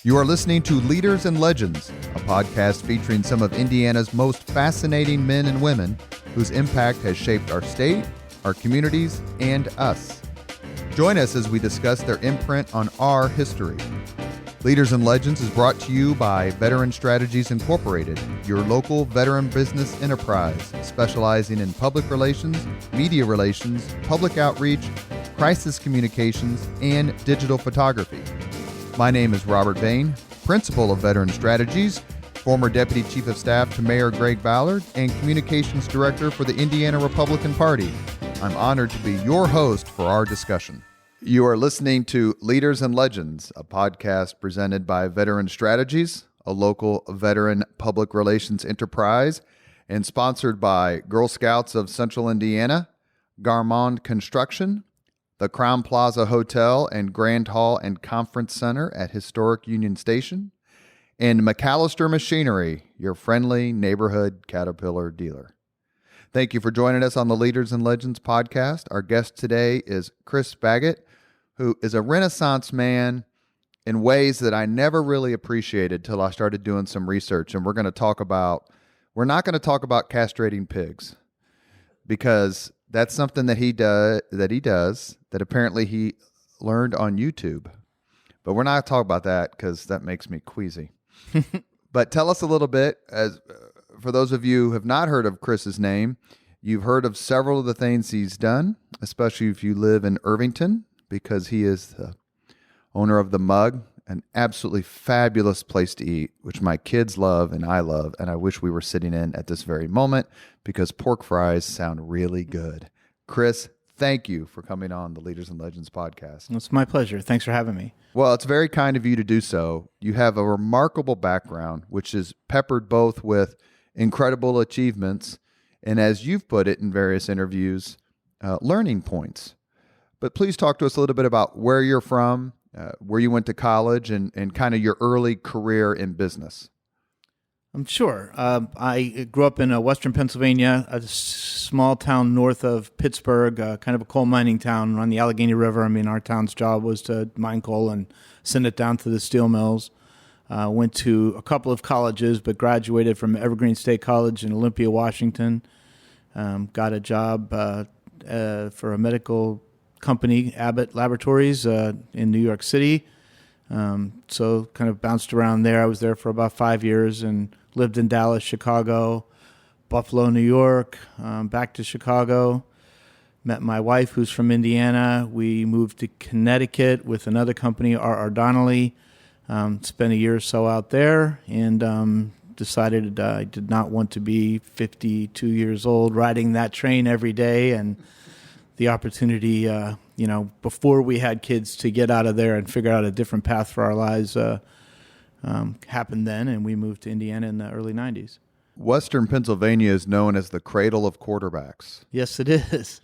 You are listening to Leaders and Legends, a podcast featuring some of Indiana's most fascinating men and women whose impact has shaped our state, our communities, and us. Join us as we discuss their imprint on our history. Leaders and Legends is brought to you by Veteran Strategies Incorporated, your local veteran business enterprise specializing in public relations, media relations, public outreach, crisis communications, and digital photography. My name is Robert Vane, Principal of Veteran Strategies, former Deputy Chief of Staff to Mayor Greg Ballard, and Communications Director for the Indiana Republican Party. I'm honored to be your host for our discussion. You are listening to Leaders and Legends, a podcast presented by Veteran Strategies, a local veteran public relations enterprise, and sponsored by Girl Scouts of Central Indiana, Garmong Construction, the Crowne Plaza Hotel and Grand Hall and Conference Center at Historic Union Station, and MacAllister Machinery, your friendly neighborhood Caterpillar dealer. Thank you for joining us on the Leaders and Legends podcast. Our guest today is Chris Baggott, who is a Renaissance man in ways that I never really appreciated till I started doing some research. And we're not going to talk about castrating pigs, because that's something that he does that apparently he learned on YouTube. But we're not talking about that because that makes me queasy. But tell us a little bit, as for those of you who have not heard of Chris's name, you've heard of several of the things he's done, especially if you live in Irvington, because he is the owner of The Mug, an absolutely fabulous place to eat, which my kids love and I wish we were sitting in at this very moment because pork fries sound really good. Chris, thank you for coming on the Leaders and Legends podcast. It's my pleasure. Thanks for having me. Well, it's very kind of you to do so. You have a remarkable background, which is peppered both with incredible achievements and, as you've put it in various interviews, learning points. But please talk to us a little bit about where you're from, where you went to college, and kind of your early career in business. I'm sure. I grew up in western Pennsylvania, a small town north of Pittsburgh, kind of a coal mining town on the Allegheny River. I mean, our town's job was to mine coal and send it down to the steel mills. Went to a couple of colleges, but graduated from Evergreen State College in Olympia, Washington. Got a job for a medical company, Abbott Laboratories, in New York City. So kind of bounced around there. I was there for about 5 years and lived in Dallas, Chicago, Buffalo, New York, back to Chicago. Met my wife, who's from Indiana. We moved to Connecticut with another company, R.R. Donnelly. Spent a year or so out there and decided I did not want to be 52 years old riding that train every day, and the opportunity, before we had kids, to get out of there and figure out a different path for our lives happened then, and we moved to Indiana in the early 90s. Western Pennsylvania is known as the cradle of quarterbacks. Yes, it is.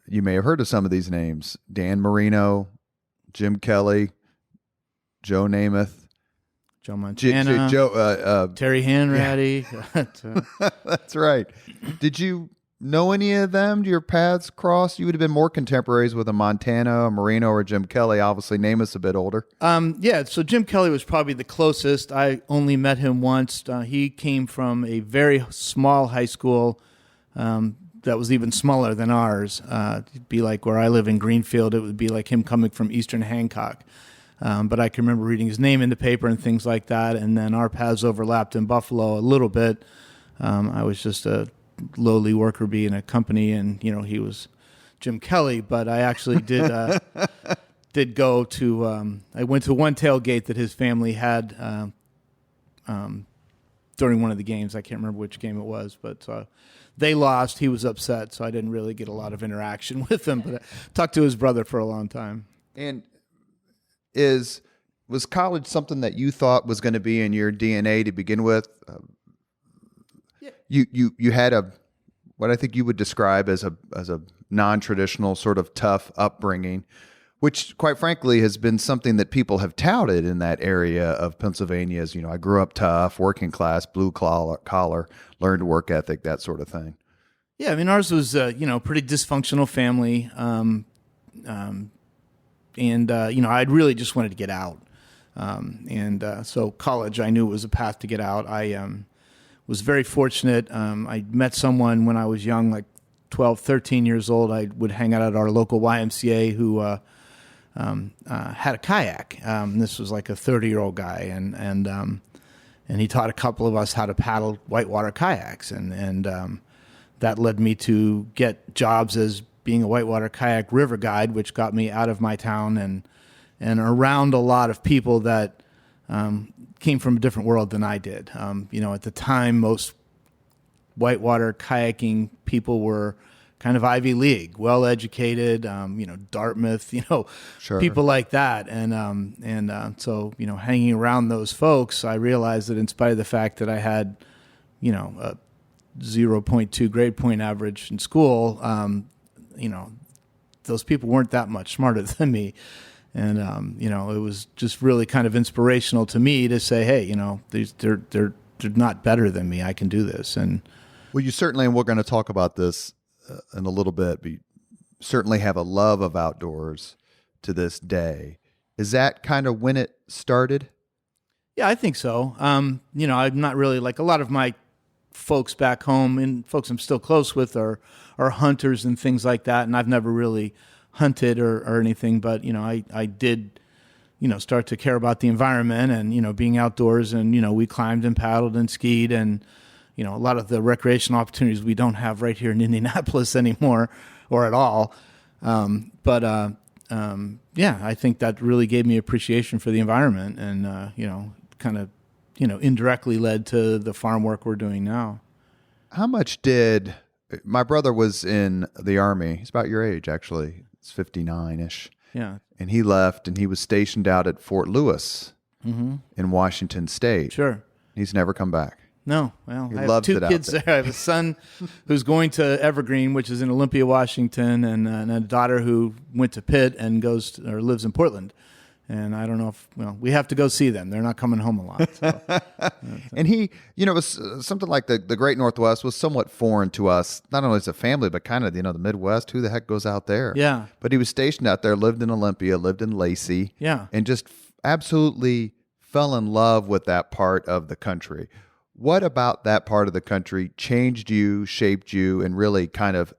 You may have heard of some of these names: Dan Marino, Jim Kelly, Joe Namath, Joe Montana, Terry Hanratty. Yeah. That's right. Did you know any of them? Do your paths cross? You would have been more contemporaries with a Montana, a Marino, or Jim Kelly. Obviously, Namath's a bit older. Yeah, so Jim Kelly was probably the closest. I only met him once. He came from a very small high school that was even smaller than ours. It'd be like where I live in Greenfield. It would be like him coming from Eastern Hancock. But I can remember reading his name in the paper and things like that. And then our paths overlapped in Buffalo a little bit. I was just a lowly worker bee in a company, and he was Jim Kelly. But I actually did go to. I went to one tailgate that his family had during one of the games. I can't remember which game it was, but they lost. He was upset, so I didn't really get a lot of interaction with him. But I talked to his brother for a long time. And was college something that you thought was going to be in your DNA to begin with? Yeah. You had what I think you would describe as a non-traditional sort of tough upbringing, which quite frankly has been something that people have touted in that area of Pennsylvania. As I grew up tough, working class, blue collar, learned work ethic, that sort of thing. Yeah, I mean, ours was pretty dysfunctional family. And I really just wanted to get out. So college, I knew was a path to get out. I was very fortunate. I met someone when I was young, like 12, 13 years old. I would hang out at our local YMCA who had a kayak. This was like a 30-year-old guy, and he taught a couple of us how to paddle whitewater kayaks, and that led me to get jobs as being a whitewater kayak river guide, which got me out of my town and around a lot of people that came from a different world than I did. At the time, most whitewater kayaking people were kind of Ivy League, well-educated, Dartmouth, Sure. people like that. So hanging around those folks, I realized that in spite of the fact that I had, a 0.2 grade point average in school, those people weren't that much smarter than me. And, it was just really kind of inspirational to me to say, hey, they're not better than me. I can do this. And Well, you certainly, and we're going to talk about this in a little bit, but you certainly have a love of outdoors to this day. Is that kind of when it started? Yeah, I think so. I'm not really like a lot of my folks back home, and folks I'm still close with are hunters and things like that. And I've never really hunted or anything, but, I did, start to care about the environment and, being outdoors, and, we climbed and paddled and skied, and, a lot of the recreational opportunities we don't have right here in Indianapolis anymore or at all. I think that really gave me appreciation for the environment, and, indirectly led to the farm work we're doing now. How much my brother was in the Army. He's about your age, actually. He's 59-ish. Yeah. And he left, and he was stationed out at Fort Lewis in Washington State. Sure. He's never come back. No. Well, He I have loves two it out kids there. I have a son who's going to Evergreen, which is in Olympia, Washington, and a daughter who went to Pitt and lives in Portland. And I don't know we have to go see them. They're not coming home a lot. So. And he, it was something like the Great Northwest was somewhat foreign to us, not only as a family, but kind of, the Midwest. Who the heck goes out there? Yeah. But he was stationed out there, lived in Olympia, lived in Lacey. Yeah. And just absolutely fell in love with that part of the country. What about that part of the country changed you, shaped you, and really kind of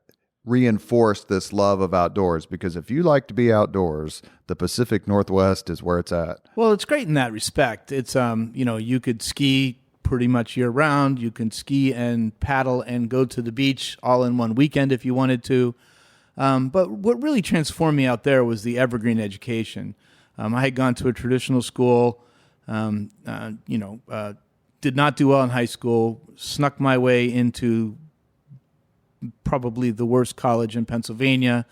reinforced this love of outdoors? Because if you like to be outdoors, the Pacific Northwest is where it's at. Well, it's great in that respect. It's, you could ski pretty much year round. You can ski and paddle and go to the beach all in one weekend if you wanted to. But what really transformed me out there was the evergreen education. I had gone to a traditional school, did not do well in high school, snuck my way into probably the worst college in Pennsylvania,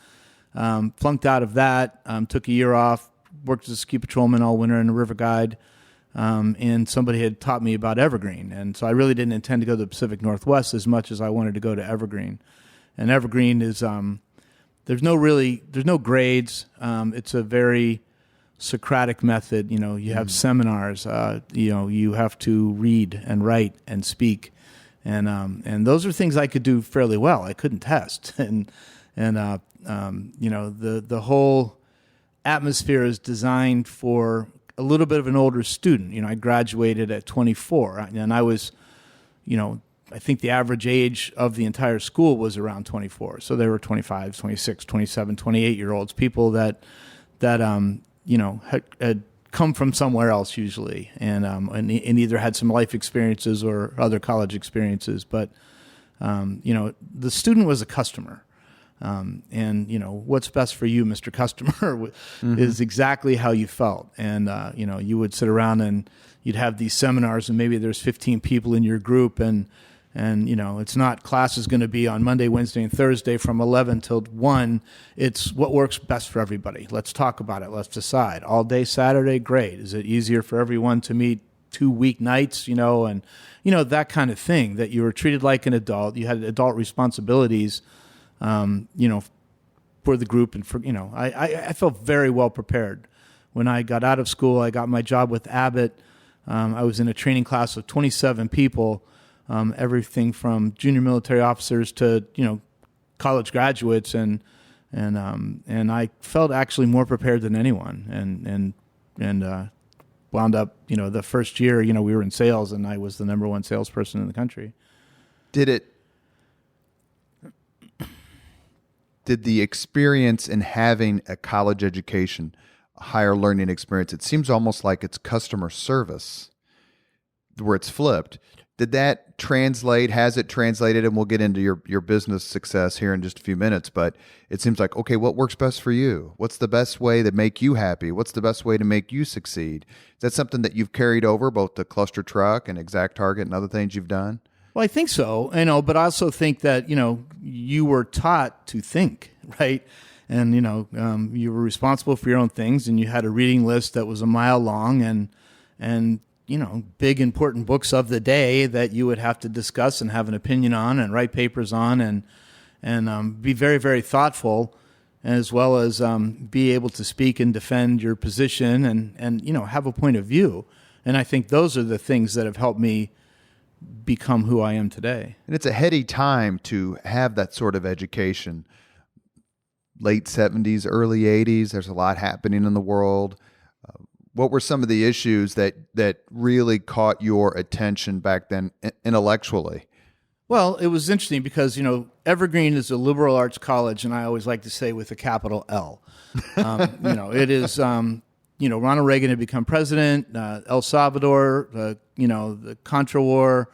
flunked out of that, took a year off, worked as a ski patrolman all winter and a river guide, and somebody had taught me about Evergreen. And so I really didn't intend to go to the Pacific Northwest as much as I wanted to go to Evergreen. And Evergreen is, there's no grades. It's a very Socratic method. You have seminars, you have to read and write and speak. And those are things I could do fairly well. I couldn't test. The whole atmosphere is designed for a little bit of an older student. I graduated at 24, and I was, I think the average age of the entire school was around 24. So there were 25, 26, 27, 28-year-olds, people that had come from somewhere else usually, and either had some life experiences or other college experiences. But the student was a customer, and what's best for you, Mr. Customer, is exactly how you felt. And you would sit around and you'd have these seminars, and maybe there's 15 people in your group, and it's not class is going to be on Monday, Wednesday, and Thursday from 11 till 1. It's what works best for everybody. Let's talk about it. Let's decide. All day Saturday, great. Is it easier for everyone to meet 2 weeknights, and that kind of thing, that you were treated like an adult. You had adult responsibilities, for the group. And for, I felt very well prepared. When I got out of school, I got my job with Abbott. I was in a training class of 27 people. Everything from junior military officers to college graduates, and I felt actually more prepared than anyone, and wound up, the first year, we were in sales, and I was the number one salesperson in the country. Did the experience in having a college education, a higher learning experience, it seems almost like it's customer service where it's flipped. Did that translate? Has it translated? And we'll get into your business success here in just a few minutes, but it seems like, okay, what works best for you? What's the best way to make you happy? What's the best way to make you succeed? Is that something that you've carried over both to ClusterTruck and ExactTarget and other things you've done? Well, I think so, but I also think that, you were taught to think, right? And, you were responsible for your own things, and you had a reading list that was a mile long and big important books of the day that you would have to discuss and have an opinion on and write papers on and be very, very thoughtful, as well as be able to speak and defend your position and have a point of view. And I think those are the things that have helped me become who I am today. And it's a heady time to have that sort of education. Late 70s, early 80s, there's a lot happening in the world. What were some of the issues that really caught your attention back then intellectually? Well, it was interesting because, Evergreen is a liberal arts college, and I always like to say with a capital L. It is, Ronald Reagan had become president, El Salvador, the Contra War,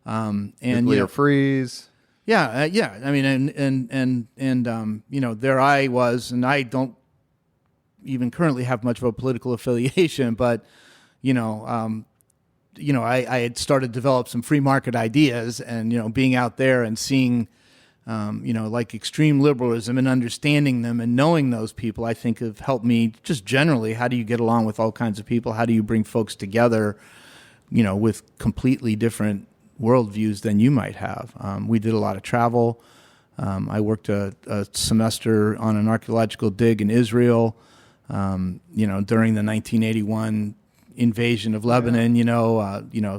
and nuclear freeze. Yeah. I mean, and there I was, and I don't even currently have much of a political affiliation, but, I had started to develop some free market ideas, and, being out there and seeing, like extreme liberalism and understanding them and knowing those people, I think have helped me just generally. How do you get along with all kinds of people? How do you bring folks together, with completely different worldviews than you might have? We did a lot of travel. I worked a semester on an archaeological dig in Israel, during the 1981 invasion of Lebanon,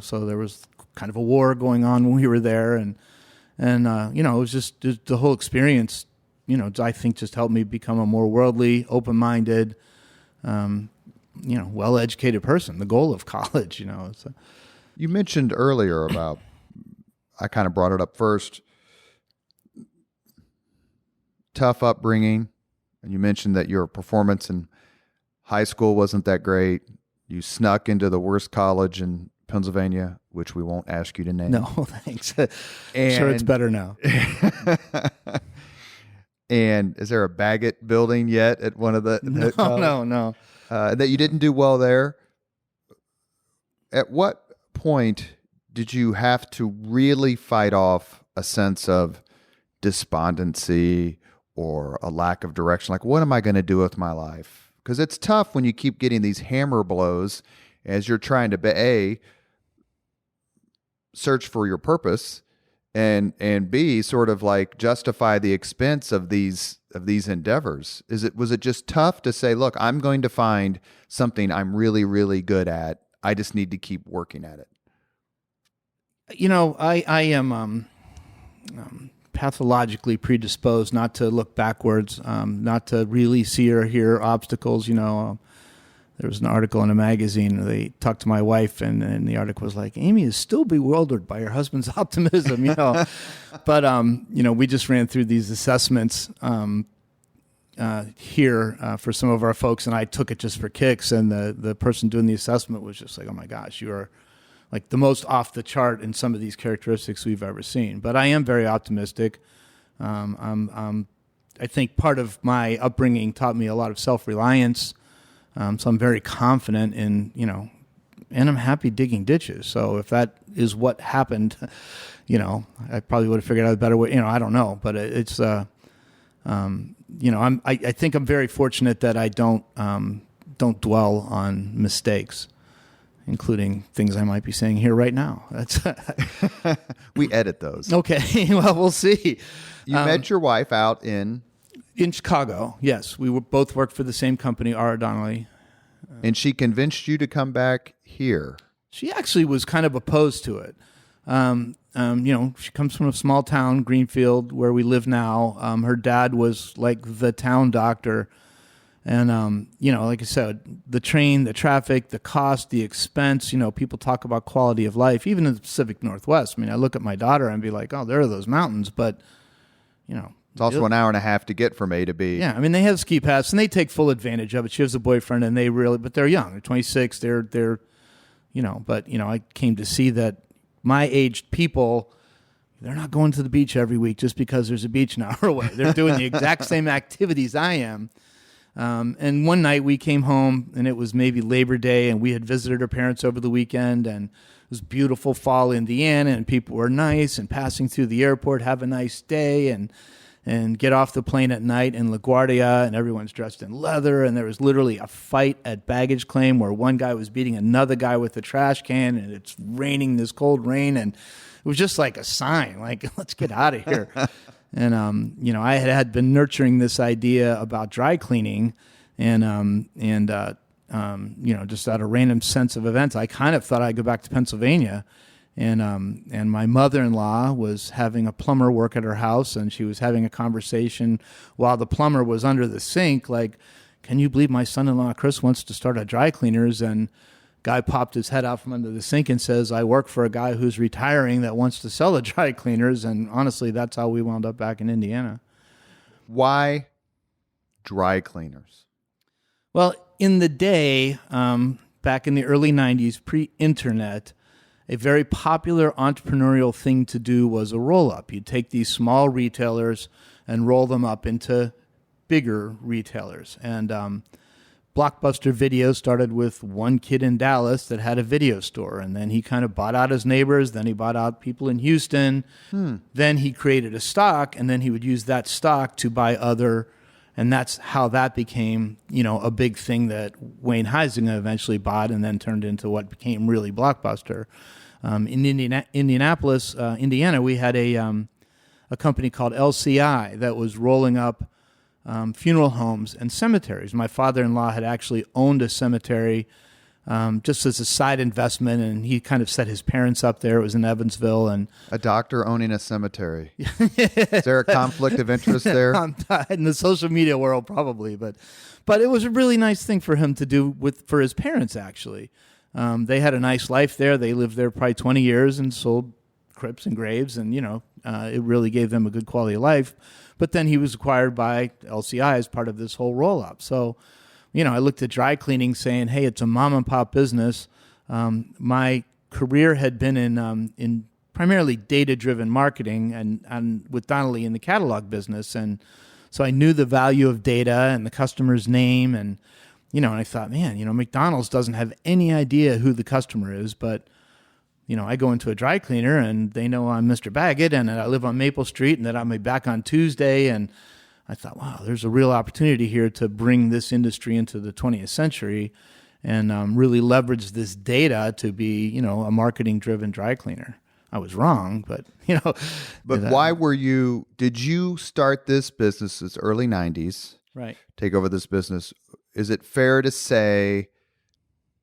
so there was kind of a war going on when we were there. And it was just the whole experience, I think just helped me become a more worldly, open-minded, well-educated person, the goal of college, You mentioned earlier about, I kind of brought it up first, tough upbringing, and you mentioned that your performance in high school wasn't that great. You snuck into the worst college in Pennsylvania, which we won't ask you to name. No, thanks. Sure, it's better now. And is there a Baggott building yet at one of the No. That you didn't do well there? At what point did you have to really fight off a sense of despondency or a lack of direction? Like, what am I going to do with my life? Because it's tough when you keep getting these hammer blows as you're trying to search for your purpose and B, sort of like justify the expense of these endeavors. Was it just tough to say, look, I'm going to find something I'm really, really good at. I just need to keep working at it. I am pathologically predisposed not to look backwards, not to really see or hear obstacles. There was an article in a magazine. They talked to my wife, and the article was like, Amy is still bewildered by her husband's optimism, But, we just ran through these assessments here for some of our folks, and I took it just for kicks. And the person doing the assessment was just like, oh, my gosh, you are like the most off the chart in some of these characteristics we've ever seen. But I am very optimistic. I think part of my upbringing taught me a lot of self-reliance. So I'm very confident in, and I'm happy digging ditches. So if that is what happened, I probably would have figured out a better way. I don't know, but it's, I think I'm very fortunate that I don't dwell on mistakes, including things I might be saying here right now. That's we edit those. Okay. Well, we'll see. You met your wife out in Chicago. Yes. We both worked for the same company, R. Donnelly. And she convinced you to come back here. She actually was kind of opposed to it. She comes from a small town, Greenfield, where we live now. Her dad was like the town doctor. And, like I said, the train, the traffic, the cost, the expense, people talk about quality of life, even in the Pacific Northwest. I mean, I look at my daughter and be like, oh, there are those mountains, but, It's also an hour and a half to get from A to B. Yeah, I mean, they have ski pass, and they take full advantage of it. She has a boyfriend, and but they're young. They're 26. They're I came to see that my aged people, they're not going to the beach every week just because there's a beach an hour away. They're doing the exact same activities I am. And one night we came home, and it was maybe Labor Day, and we had visited her parents over the weekend, and it was beautiful fall Indiana, and people were nice and passing through the airport, have a nice day, and get off the plane at night in LaGuardia, and everyone's dressed in leather, and there was literally a fight at baggage claim where one guy was beating another guy with a trash can, and it's raining, this cold rain, and it was just like a sign, like, let's get out of here. And, I had been nurturing this idea about dry cleaning, and just out of random sense of events, I kind of thought I'd go back to Pennsylvania. And my mother-in-law was having a plumber work at her house, and she was having a conversation while the plumber was under the sink, like, can you believe my son-in-law Chris wants to start a dry cleaners? And guy popped his head out from under the sink and says, I work for a guy who's retiring that wants to sell the dry cleaners. And honestly, that's how we wound up back in Indiana. Why dry cleaners? Well, in the day, back in the early 90s, pre-internet, a very popular entrepreneurial thing to do was a roll-up. You'd take these small retailers and roll them up into bigger retailers. And Blockbuster Video started with one kid in Dallas that had a video store, and then he kind of bought out his neighbors, then he bought out people in Houston, then he created a stock, and then he would use that stock to buy other, and that's how that became, a big thing that Wayne Huizinga eventually bought and then turned into what became really Blockbuster. In Indianapolis, Indiana, we had a company called LCI that was rolling up funeral homes and cemeteries. My father-in-law had actually owned a cemetery just as a side investment, and he kind of set his parents up there. It was in Evansville. And a doctor owning a cemetery. Is there a conflict of interest there? In the social media world, probably. But it was a really nice thing for him to do for his parents, actually. They had a nice life there. They lived there probably 20 years and sold crypts and graves, and, it really gave them a good quality of life. But then he was acquired by LCI as part of this whole roll-up. So, I looked at dry cleaning saying, hey, it's a mom-and-pop business. My career had been in primarily data-driven marketing and with Donnelly in the catalog business. And so I knew the value of data and the customer's name. And, and I thought, man, McDonald's doesn't have any idea who the customer is, but I go into a dry cleaner and they know I'm Mr. Baggott and that I live on Maple Street and that I'll be back on Tuesday. And I thought, wow, there's a real opportunity here to bring this industry into the 20th century and really leverage this data to be, a marketing-driven dry cleaner. I was wrong, but, But why did you start this business as early 90s? Right. Take over this business. Is it fair to say,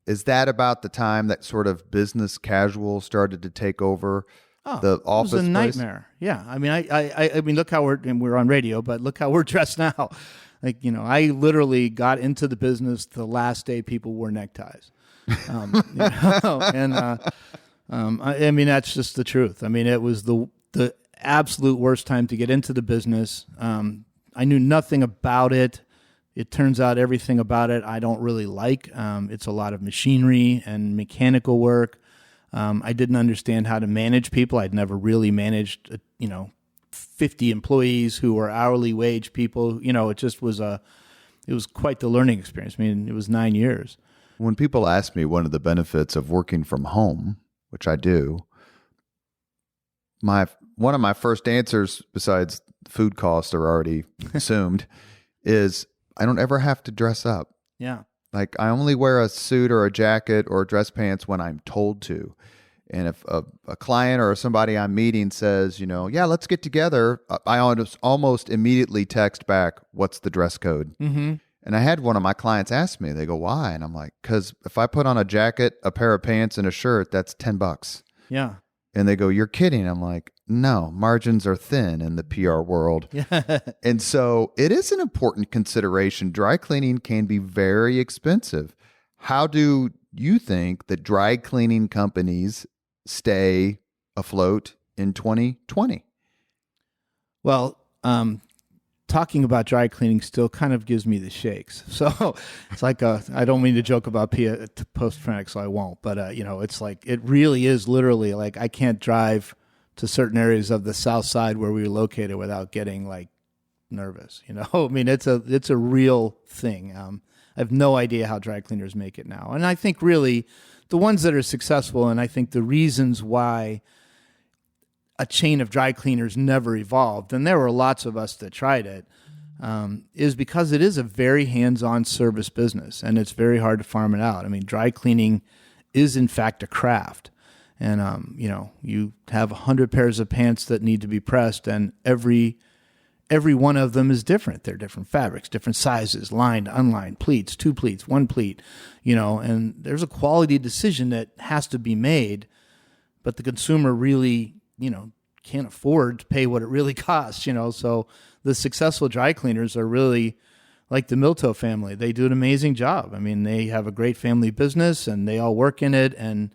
is that about the time that sort of business casual started to take over the office? It was a place? Nightmare. Yeah. I mean, I mean, look how we're on radio, but look how we're dressed now. Like, I literally got into the business the last day people wore neckties. I mean, that's just the truth. I mean, it was the absolute worst time to get into the business. I knew nothing about it. It turns out everything about it I don't really like. It's a lot of machinery and mechanical work. I didn't understand how to manage people. I'd never really managed, 50 employees who were hourly wage people. It just was it was quite the learning experience. I mean, it was 9 years. When people ask me one of the benefits of working from home, which I do, one of my first answers, besides food costs are already assumed, is I don't ever have to dress up. Yeah. Like I only wear a suit or a jacket or dress pants when I'm told to. And if a client or somebody I'm meeting says, yeah, let's get together, I almost immediately text back, what's the dress code? Mm-hmm. And I had one of my clients ask me, they go, why? And I'm like, because if I put on a jacket, a pair of pants, and a shirt, that's $10. Yeah. And they go, "You're kidding." I'm like, "No, margins are thin in the PR world." Yeah. And so it is an important consideration. Dry cleaning can be very expensive. How do you think that dry cleaning companies stay afloat in 2020? Well, talking about dry cleaning still kind of gives me the shakes. So it's like, I don't mean to joke about post-traumatic, so I won't. But, it's like, it really is literally like I can't drive to certain areas of the South Side where we were located without getting like nervous. I mean, it's a real thing. I have no idea how dry cleaners make it now. And I think really the ones that are successful, and I think the reasons why a chain of dry cleaners never evolved, and there were lots of us that tried it, is because it is a very hands-on service business, and it's very hard to farm it out. I mean, dry cleaning is, in fact, a craft. And, you have 100 pairs of pants that need to be pressed, and every one of them is different. They're different fabrics, different sizes, lined, unlined, pleats, 2 pleats, 1 pleat, and there's a quality decision that has to be made, but the consumer really can't afford to pay what it really costs, So the successful dry cleaners are really like the Milto family. They do an amazing job. I mean, they have a great family business and they all work in it and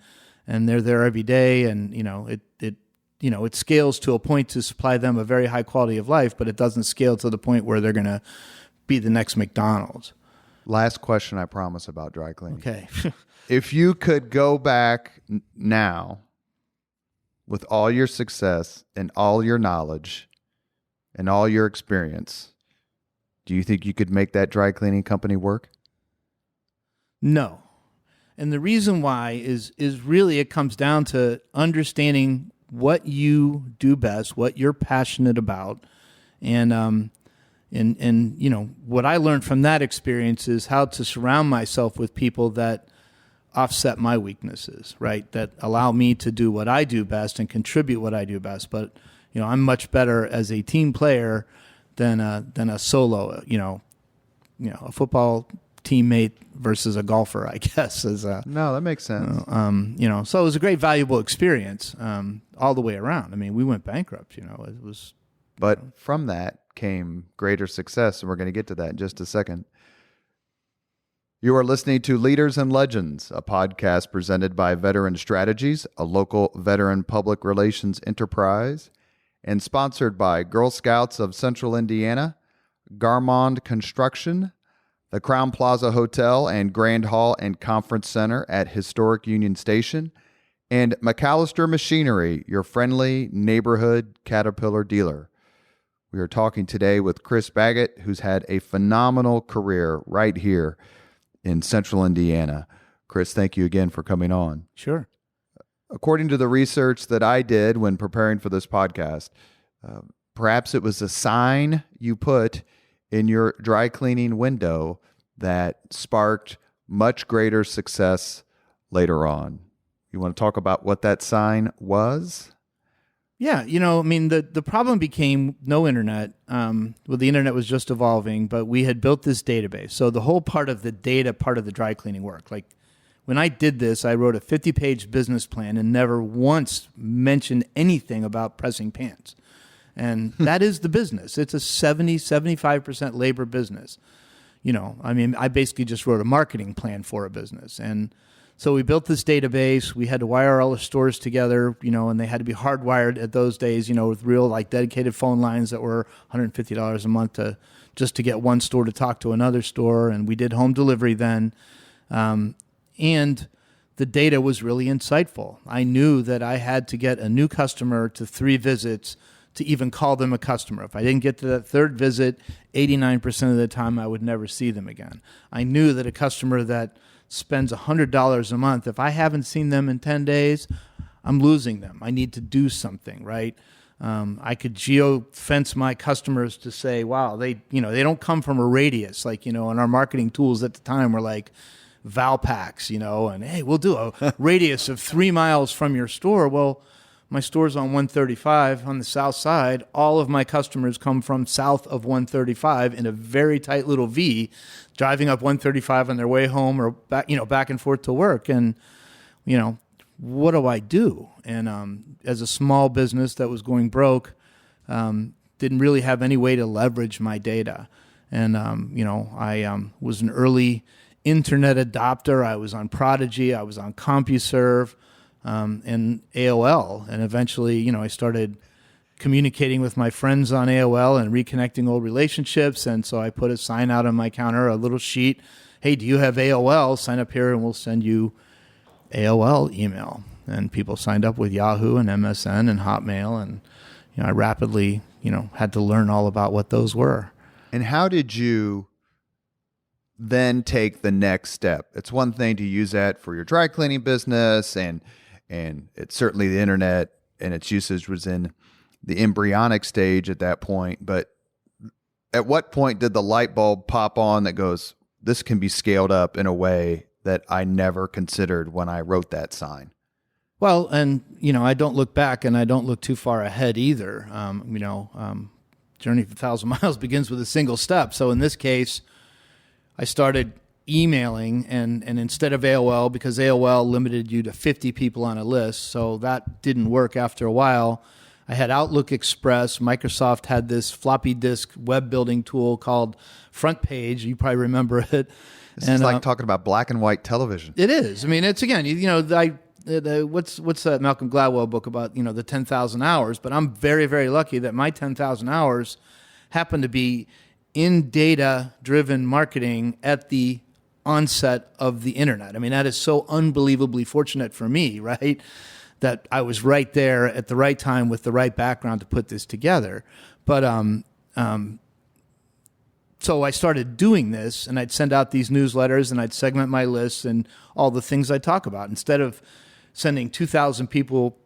they're there every day. And, it scales to a point to supply them a very high quality of life, but it doesn't scale to the point where they're going to be the next McDonald's. Last question, I promise, about dry cleaning. Okay. If you could go back now with all your success and all your knowledge and all your experience, do you think you could make that dry cleaning company work? No. And the reason why is really it comes down to understanding what you do best, what you're passionate about. And what I learned from that experience is how to surround myself with people that offset my weaknesses, right? That allow me to do what I do best and contribute what I do best. But, I'm much better as a team player than a solo, a football teammate versus a golfer, I guess. No, that makes sense. So it was a great, valuable experience all the way around. I mean, we went bankrupt, it was. But from that came greater success, and we're going to get to that in just a second. You are listening to Leaders and Legends, a podcast presented by Veteran Strategies, a local veteran public relations enterprise, and sponsored by Girl Scouts of Central Indiana, Garmong Construction, the Crowne Plaza Hotel and Grand Hall and Conference Center at Historic Union Station, and MacAllister Machinery, your friendly neighborhood Caterpillar dealer. We are talking today with Chris Baggott, who's had a phenomenal career right here in Central Indiana. Chris, thank you again for coming on. Sure. According to the research that I did when preparing for this podcast, perhaps it was a sign you put in your dry cleaning window that sparked much greater success later on. You want to talk about what that sign was? Yeah, the problem became no internet. The internet was just evolving, but we had built this database. So the whole part of the data part of the dry cleaning work, like when I did this, I wrote a 50-page business plan and never once mentioned anything about pressing pants. And that is the business. It's a 75% labor business. I basically just wrote a marketing plan for a business. And so we built this database. We had to wire all the stores together, and they had to be hardwired at those days, with real dedicated phone lines that were $150 a month just to get one store to talk to another store. And we did home delivery then. And the data was really insightful. I knew that I had to get a new customer to 3 visits to even call them a customer. If I didn't get to that 3rd visit, 89% of the time I would never see them again. I knew that a customer that spends $100 a month, if I haven't seen them in 10 days, I'm losing them. I need to do something, right? I could geo-fence my customers to say, wow, they don't come from a radius. And our marketing tools at the time were like Valpaks, and hey, we'll do a radius of 3 miles from your store. Well, my store's on 135 on the south side. All of my customers come from south of 135 in a very tight little V, driving up 135 on their way home or back and forth to work. And, what do I do? And as a small business that was going broke, didn't really have any way to leverage my data. And, I was an early internet adopter. I was on Prodigy. I was on CompuServe and AOL. And eventually, I started communicating with my friends on AOL and reconnecting old relationships. And so I put a sign out on my counter, a little sheet. Hey, do you have AOL? Sign up here and we'll send you AOL email. And people signed up with Yahoo and MSN and Hotmail. And, I rapidly, had to learn all about what those were. And how did you then take the next step? It's one thing to use that for your dry cleaning business, and it's certainly the internet and its usage was in the embryonic stage at that point. But at what point did the light bulb pop on that goes, this can be scaled up in a way that I never considered when I wrote that sign? Well, and, I don't look back and I don't look too far ahead either. Journey of 1,000 miles begins with a single step. So in this case, I started emailing and instead of AOL, because AOL limited you to 50 people on a list, so that didn't work after a while. I had Outlook Express. Microsoft had this floppy disk web building tool called Front Page. You probably remember it. This is like talking about black and white television. It is. I mean, it's, again, what's that Malcolm Gladwell book about, the 10,000 hours? But I'm very, very lucky that my 10,000 hours happen to be in data-driven marketing at the onset of the internet. I mean, that is so unbelievably fortunate for me, right? That I was right there at the right time with the right background to put this together. But so I started doing this, and I'd send out these newsletters, and I'd segment my lists and all the things I talk about. Instead of sending 2,000 people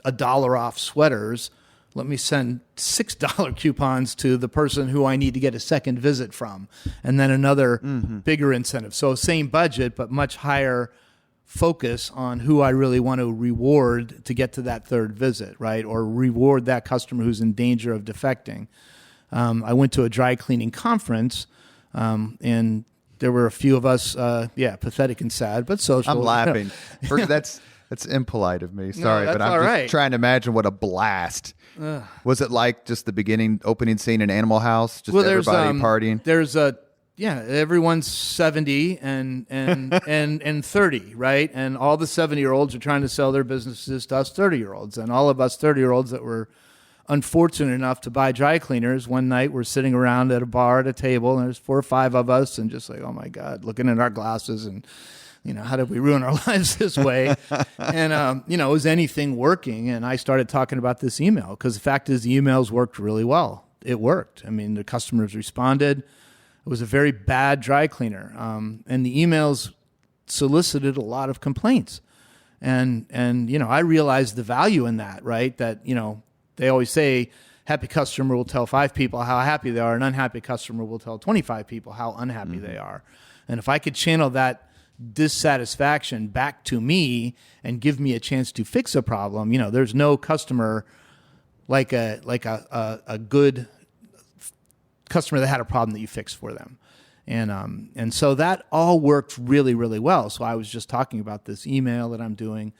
$1 off sweaters, let me send $6 coupons to the person who I need to get a second visit from, and then another bigger incentive. So same budget, but much higher focus on who I really want to reward to get to that third visit, right? Or reward that customer who's in danger of defecting. I went to a dry cleaning conference, and there were a few of us, pathetic and sad, but social. I'm laughing. That's impolite of me. Sorry, no, but I'm just trying to imagine what a blast. Was it like just the opening scene in Animal House? Just everybody partying? There's everyone's 70 and 30, right? And all the 70-year-olds are trying to sell their businesses to us 30-year-olds. And all of us 30-year-olds that were unfortunate enough to buy dry cleaners, one night we're sitting around at a bar at a table, and there's 4 or 5 of us, and just like, oh my God, looking at our glasses and, how did we ruin our lives this way? And, was anything working? And I started talking about this email, because the fact is the emails worked really well. It worked. I mean, the customers responded. It was a very bad dry cleaner. And the emails solicited a lot of complaints. And I realized the value in that, right? That, they always say happy customer will tell 5 people how happy they are. An unhappy customer will tell 25 people how unhappy they are. And if I could channel that dissatisfaction back to me and give me a chance to fix a problem, there's no customer like a good customer that had a problem that you fixed for them. And so that all worked really, really well. So I was just talking about this email that I'm doing.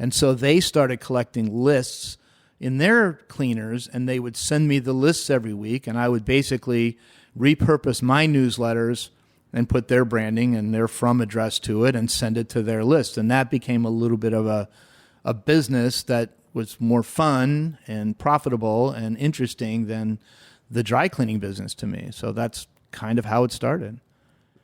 And so they started collecting lists in their cleaners, and they would send me the lists every week, and I would basically repurpose my newsletters and put their branding and their from address to it and send it to their list. And that became a little bit of a business that was more fun and profitable and interesting than the dry cleaning business to me. So that's kind of how it started.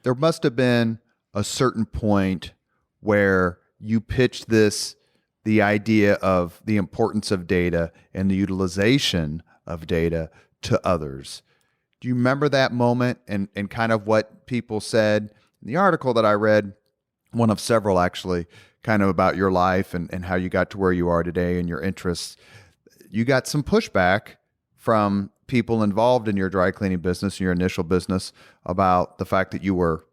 There must have been a certain point where you pitched the idea of the importance of data and the utilization of data to others. Do you remember that moment and kind of what people said in the article that I read, one of several actually, kind of about your life and how you got to where you are today and your interests? You got some pushback from people involved in your dry cleaning business, your initial business, about the fact that you were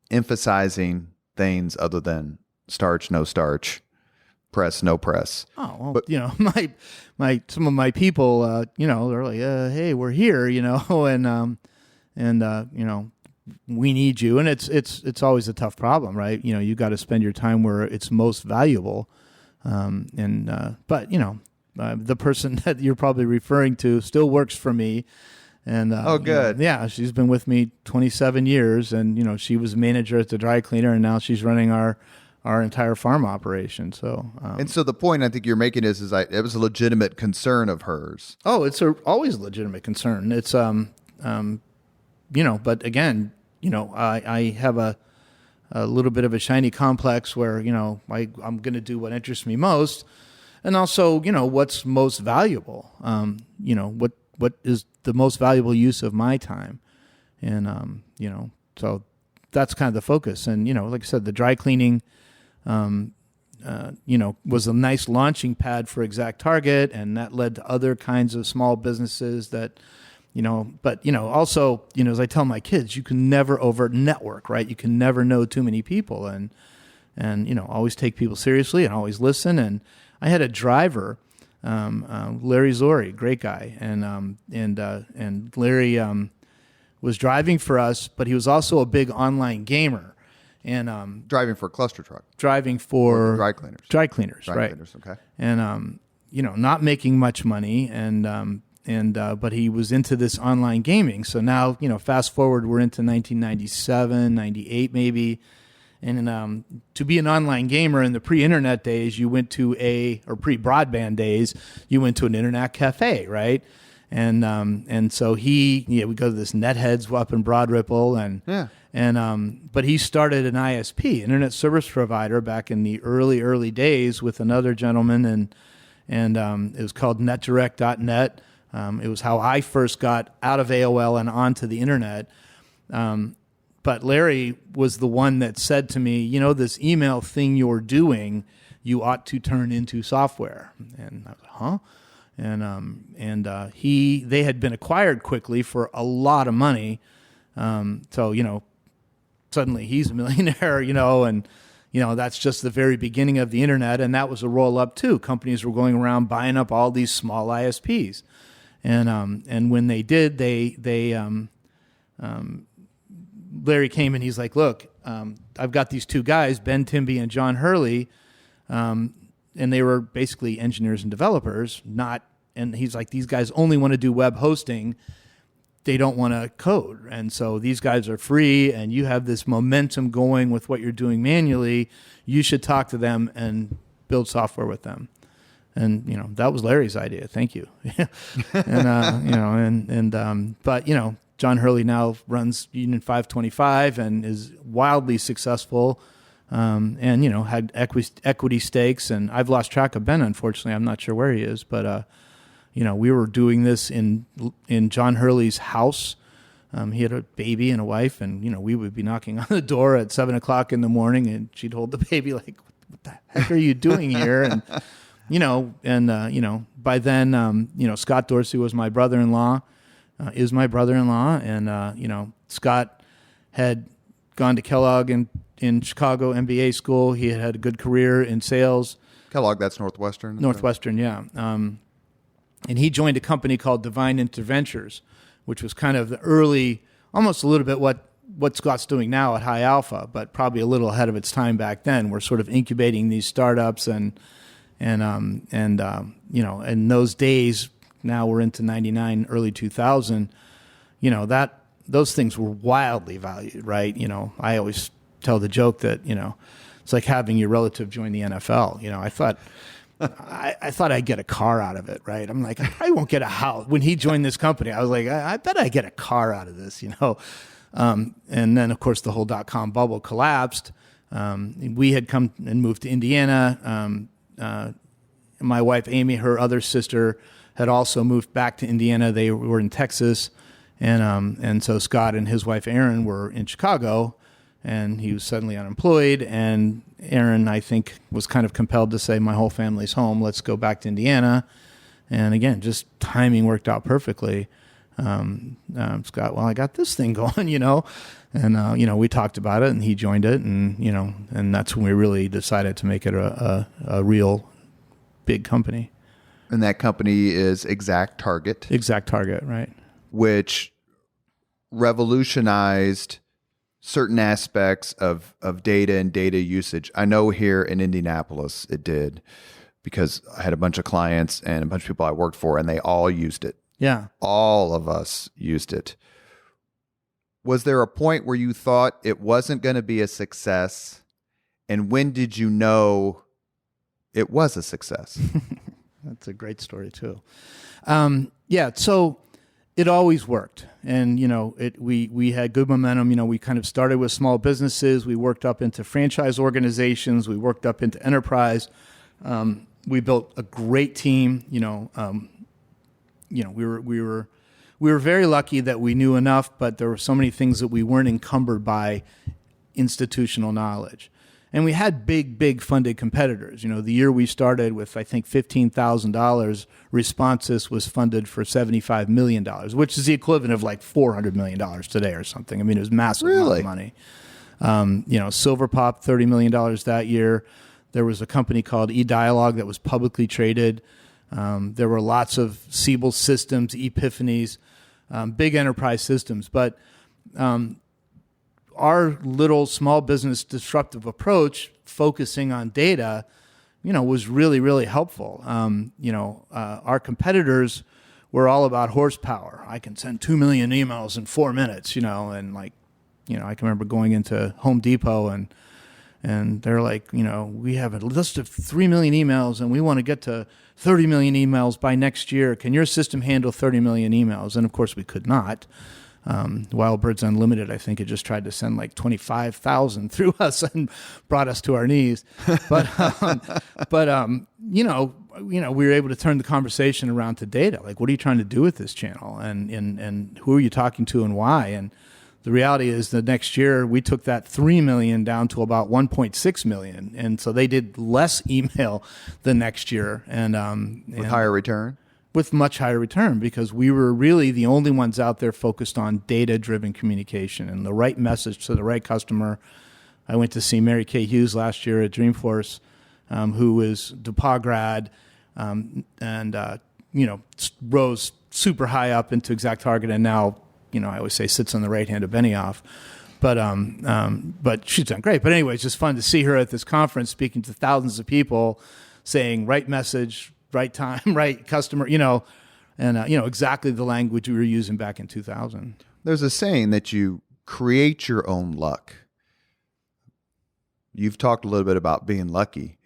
emphasizing things other than starch, no starch, press, no press. Oh, well, but, my some of my people, they're like, hey, we're here, and we need you. And it's always a tough problem, right? You got to spend your time where it's most valuable. But the person that you're probably referring to still works for me. And oh, good. She's been with me 27 years, and she was manager at the dry cleaner, and now she's running our entire farm operation. So, and so the point I think you're making is it was a legitimate concern of hers. Oh, it's always a legitimate concern. It's but again, I have a little bit of a shiny complex where I'm going to do what interests me most, and also what's most valuable. What is the most valuable use of my time, and so that's kind of the focus. And like I said, the dry cleaning, was a nice launching pad for ExactTarget, and that led to other kinds of small businesses that, but also as I tell my kids, you can never over network, right? You can never know too many people, and always take people seriously and always listen. And I had a driver. Larry Zori, great guy, and Larry was driving for us, but he was also a big online gamer, and driving for ClusterTruck, driving for dry cleaners, right? Cleaners, okay, and not making much money, and but he was into this online gaming. So now fast forward, we're into 1997, 98 maybe. And to be an online gamer in the pre-internet days, you went to or pre-broadband days, you went to an internet cafe, right? And so we go to this Netheads up in Broad Ripple, but he started an ISP, Internet Service Provider, back in the early days with another gentleman, and it was called NetDirect.net. It was how I first got out of AOL and onto the internet. But Larry was the one that said to me, this email thing you're doing, you ought to turn into software. And I was like, huh? And they had been acquired quickly for a lot of money. So suddenly he's a millionaire, and that's just the very beginning of the internet. And that was a roll up too. Companies were going around buying up all these small ISPs. And when they did, Larry came and he's like, look, I've got these two guys, Ben Timby and John Hurley, and they were basically engineers and developers, and he's like, these guys only want to do web hosting. They don't want to code. And so these guys are free, and you have this momentum going with what you're doing manually. You should talk to them and build software with them. And, that was Larry's idea. Thank you. But John Hurley now runs Union 525 and is wildly successful, and had equity stakes. And I've lost track of Ben, unfortunately. I'm not sure where he is, but we were doing this in John Hurley's house. He had a baby and a wife, and we would be knocking on the door at 7:00 in the morning, and she'd hold the baby like, "What the heck are you doing here?" And by then, Scott Dorsey was my brother-in-law. Is my brother-in-law, and Scott had gone to Kellogg in Chicago MBA school. He had a good career in sales. Kellogg, that's Northwestern. Northwestern, yeah. And he joined a company called Divine Interventures, which was kind of the early, almost a little bit what Scott's doing now at High Alpha, but probably a little ahead of its time back then. We're sort of incubating these startups, and in those days. Now we're into 99, early 2000, those things were wildly valued, right? I always tell the joke that, it's like having your relative join the NFL. I thought I'd get a car out of it, right? I'm like, I won't get a house. When he joined this company, I was like, I bet I get a car out of this, And then, of course, the whole .com bubble collapsed. We had come and moved to Indiana. My wife, Amy, her other sister, had also moved back to Indiana. They were in Texas, and so Scott and his wife Erin were in Chicago, and he was suddenly unemployed. And Erin, I think, was kind of compelled to say, "My whole family's home. Let's go back to Indiana." And again, just timing worked out perfectly. Scott, well, I got this thing going, and we talked about it, and he joined it, and and that's when we really decided to make it a real big company. And that company is ExactTarget. ExactTarget, right. Which revolutionized certain aspects of data and data usage. I know here in Indianapolis it did, because I had a bunch of clients and a bunch of people I worked for, and they all used it. Yeah. All of us used it. Was there a point where you thought it wasn't going to be a success? And when did you know it was a success? That's a great story too. So it always worked. And, we had good momentum. We kind of started with small businesses. We worked up into franchise organizations. We worked up into enterprise. We built a great team. We were very lucky that we knew enough, but there were so many things that we weren't encumbered by institutional knowledge. And we had big funded competitors. The year we started with, I think, $15,000, Responsys was funded for $75 million, which is the equivalent of like $400 million today or something. I mean, it was massive amount of money. Silverpop, $30 million that year. There was a company called eDialog that was publicly traded. There were lots of Siebel systems, Epiphanies, big enterprise systems. But our little small business disruptive approach, focusing on data, was really, really helpful. Our competitors were all about horsepower. I can send 2 million emails in 4 minutes, and I can remember going into Home Depot and they're like, we have a list of 3 million emails and we want to get to 30 million emails by next year. Can your system handle 30 million emails? And of course we could not. Wildbirds Unlimited, I think, it just tried to send like 25,000 through us and brought us to our knees. But we were able to turn the conversation around to data. Like, what are you trying to do with this channel? And who are you talking to and why? And the reality is the next year we took that 3 million down to about 1.6 million. And so they did less email the next year. With higher return? With much higher return, because we were really the only ones out there focused on data-driven communication and the right message to the right customer. I went to see Mary Kay Hughes last year at Dreamforce, who is DePauw grad, rose super high up into ExactTarget, and now, I always say sits on the right hand of Benioff. But she's done great. But anyway, it's just fun to see her at this conference speaking to thousands of people, saying right message, right time, right customer, exactly the language we were using back in 2000. There's a saying that you create your own luck. You've talked a little bit about being lucky,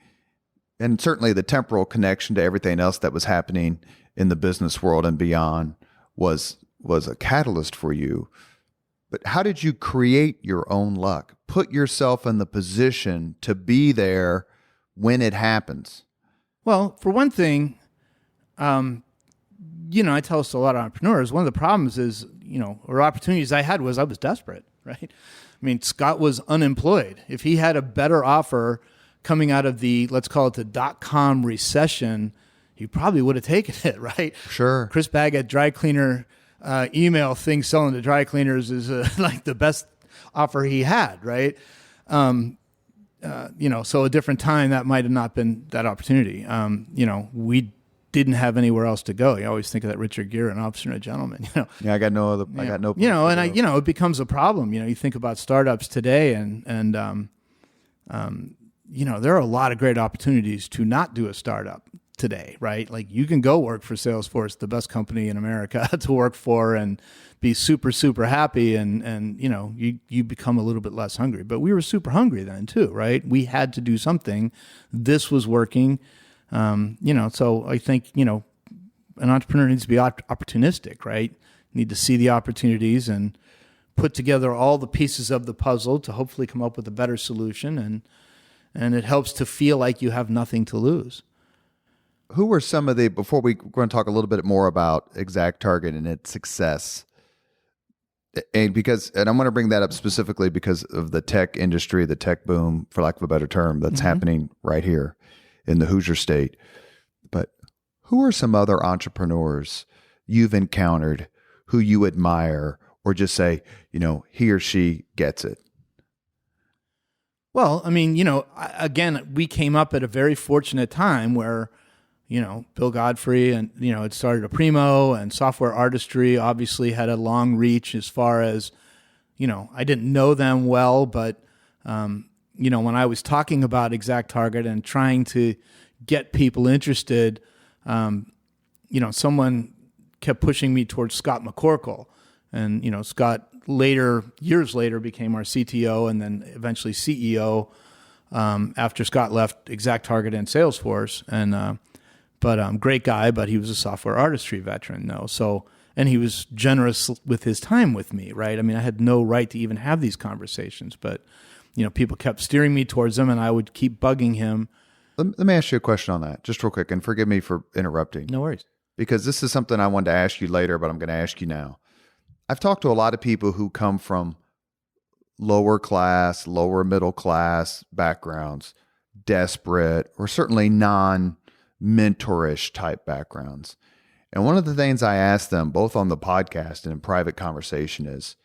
and certainly the temporal connection to everything else that was happening in the business world and beyond was a catalyst for you. But how did you create your own luck? Put yourself in the position to be there when it happens. Well, for one thing, I tell this to a lot of entrepreneurs. One of the problems is, or opportunities I had was I was desperate, right? I mean, Scott was unemployed. If he had a better offer coming out of the, let's call it the dot-com recession, he probably would have taken it, right? Sure. Chris Baggott, dry cleaner email thing selling to dry cleaners is like the best offer he had, right? So a different time that might have not been that opportunity. We didn't have anywhere else to go. You always think of that Richard Gere, an officer and a gentleman. Yeah, I got no other. I got no. It becomes a problem. You think about startups today, and there are a lot of great opportunities to not do a startup today, right? Like, you can go work for Salesforce, the best company in America to work for, and be super, super happy, and you become a little bit less hungry. But we were super hungry then too, right? We had to do something. This was working. So I think, an entrepreneur needs to be opportunistic, right? Need to see the opportunities and put together all the pieces of the puzzle to hopefully come up with a better solution. And it helps to feel like you have nothing to lose. Who were some of before we're going to talk a little bit more about ExactTarget and its success, and I'm going to bring that up specifically because of the tech industry, the tech boom, for lack of a better term, that's happening right here in the Hoosier State. But who are some other entrepreneurs you've encountered who you admire, or just say, he or she gets it? Well, I mean, again, we came up at a very fortunate time where, Bill Godfrey and, had started a Primo, and software artistry obviously had a long reach as far as, I didn't know them well, but, when I was talking about ExactTarget and trying to get people interested, someone kept pushing me towards Scott McCorkle. And, Scott years later became our CTO and then eventually CEO after Scott left ExactTarget and Salesforce. And, but great guy, but he was a software artistry veteran, though. So, and he was generous with his time with me, right? I mean, I had no right to even have these conversations, but, people kept steering me towards them and I would keep bugging him. Let me ask you a question on that, just real quick, and forgive me for interrupting. No worries. Because this is something I wanted to ask you later, but I'm going to ask you now. I've talked to a lot of people who come from lower class, lower middle class backgrounds, desperate, or certainly non-mentorish type backgrounds. And one of the things I ask them, both on the podcast and in private conversation, is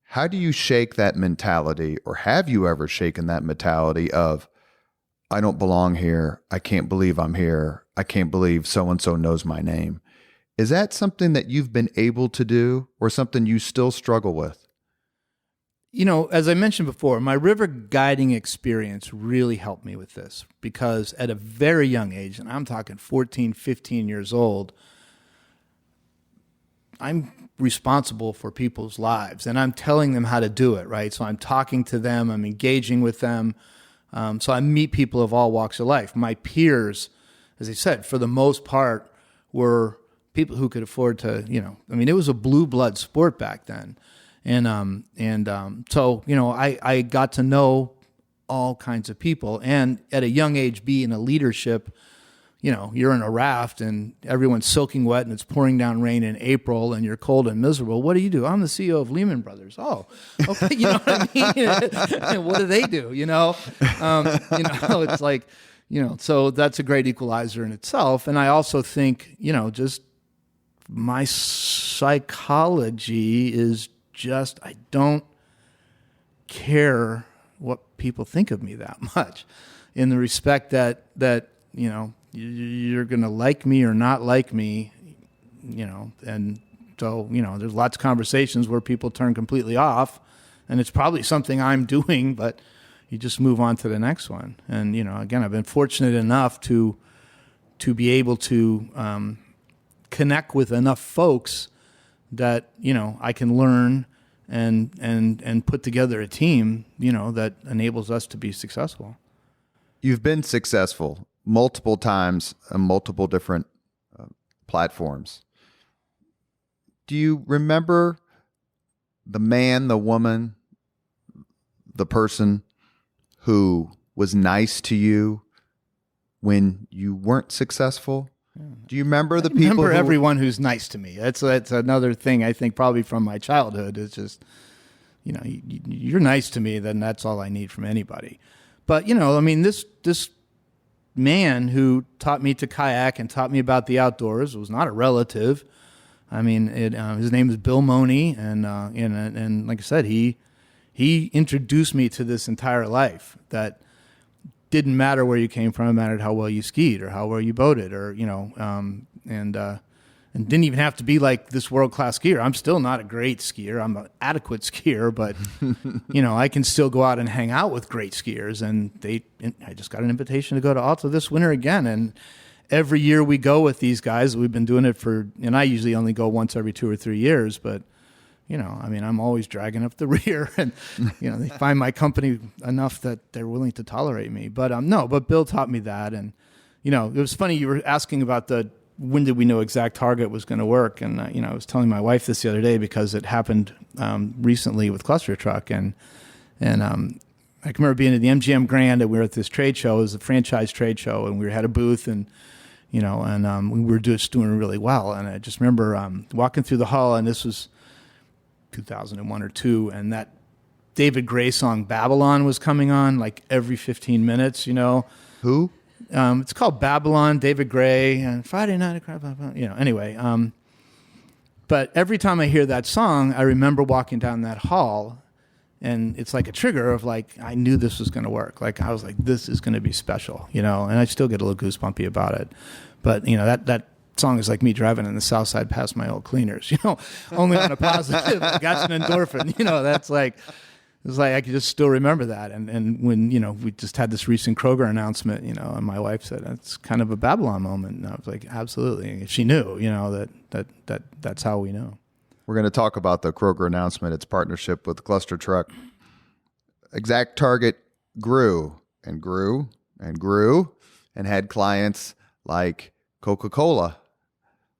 how do you shake that mentality, or have you ever shaken that mentality of, I don't belong here, I can't believe I'm here, I can't believe so-and-so knows my name? Is that something that you've been able to do, or something you still struggle with? As I mentioned before, my river guiding experience really helped me with this, because at a very young age, and I'm talking 14, 15 years old, I'm responsible for people's lives and I'm telling them how to do it, right? So I'm talking to them, I'm engaging with them. So I meet people of all walks of life. My peers, as I said, for the most part, were people who could afford to, it was a blue blood sport back then. So, I got to know all kinds of people, and at a young age, be in a leadership, you're in a raft and everyone's soaking wet and it's pouring down rain in April and you're cold and miserable. What do you do? I'm the CEO of Lehman Brothers. Oh, okay. You know what I mean? What do they do? It's like, so that's a great equalizer in itself. And I also think, just my psychology is just, I don't care what people think of me that much, in the respect that you're going to like me or not like me, and so, there's lots of conversations where people turn completely off, and it's probably something I'm doing, but you just move on to the next one. And, again, I've been fortunate enough to be able to connect with enough folks that, I can learn and put together a team, that enables us to be successful. You've been successful multiple times on multiple different platforms. Do you remember the man, the woman, the person who was nice to you when you weren't successful? Do you remember the people? Remember everyone who's nice to me. That's another thing I think probably from my childhood. Is just, you're nice to me, then that's all I need from anybody. But this man who taught me to kayak and taught me about the outdoors was not a relative. His name is Bill Money, and like I said, he introduced me to this entire life that didn't matter where you came from. It mattered how well you skied or how well you boated, or and didn't even have to be like this world-class skier. I'm still not a great skier. I'm an adequate skier, but I can still go out and hang out with great skiers. And I just got an invitation to go to Alta this winter again. And every year we go with these guys. We've been doing it and I usually only go once every 2 or 3 years, but I'm always dragging up the rear, and they find my company enough that they're willing to tolerate me. But but Bill taught me that, and it was funny. You were asking about when did we know ExactTarget was going to work, and I was telling my wife this the other day because it happened recently with ClusterTruck, and I can remember being at the MGM Grand, and we were at this trade show. It was a franchise trade show, and we had a booth, and we were just doing really well. And I just remember walking through the hall, and this was 2001 or 2, and that David Gray song Babylon was coming on like every 15 minutes. Who? It's called Babylon, David Gray, and Friday Night. Anyway. But every time I hear that song, I remember walking down that hall, and it's like a trigger of like, I knew this was going to work. Like, I was like, this is going to be special, and I still get a little goosebumpy about it. But, song is like me driving in the South Side past my old cleaners, only on a positive. Got an endorphin, that's like, it's like I could just still remember that. And when, we just had this recent Kroger announcement, and my wife said, it's kind of a Babylon moment. And I was like, absolutely. She knew, that's how we know. We're going to talk about the Kroger announcement, its partnership with ClusterTruck. ExactTarget grew and grew and grew and had clients like Coca-Cola,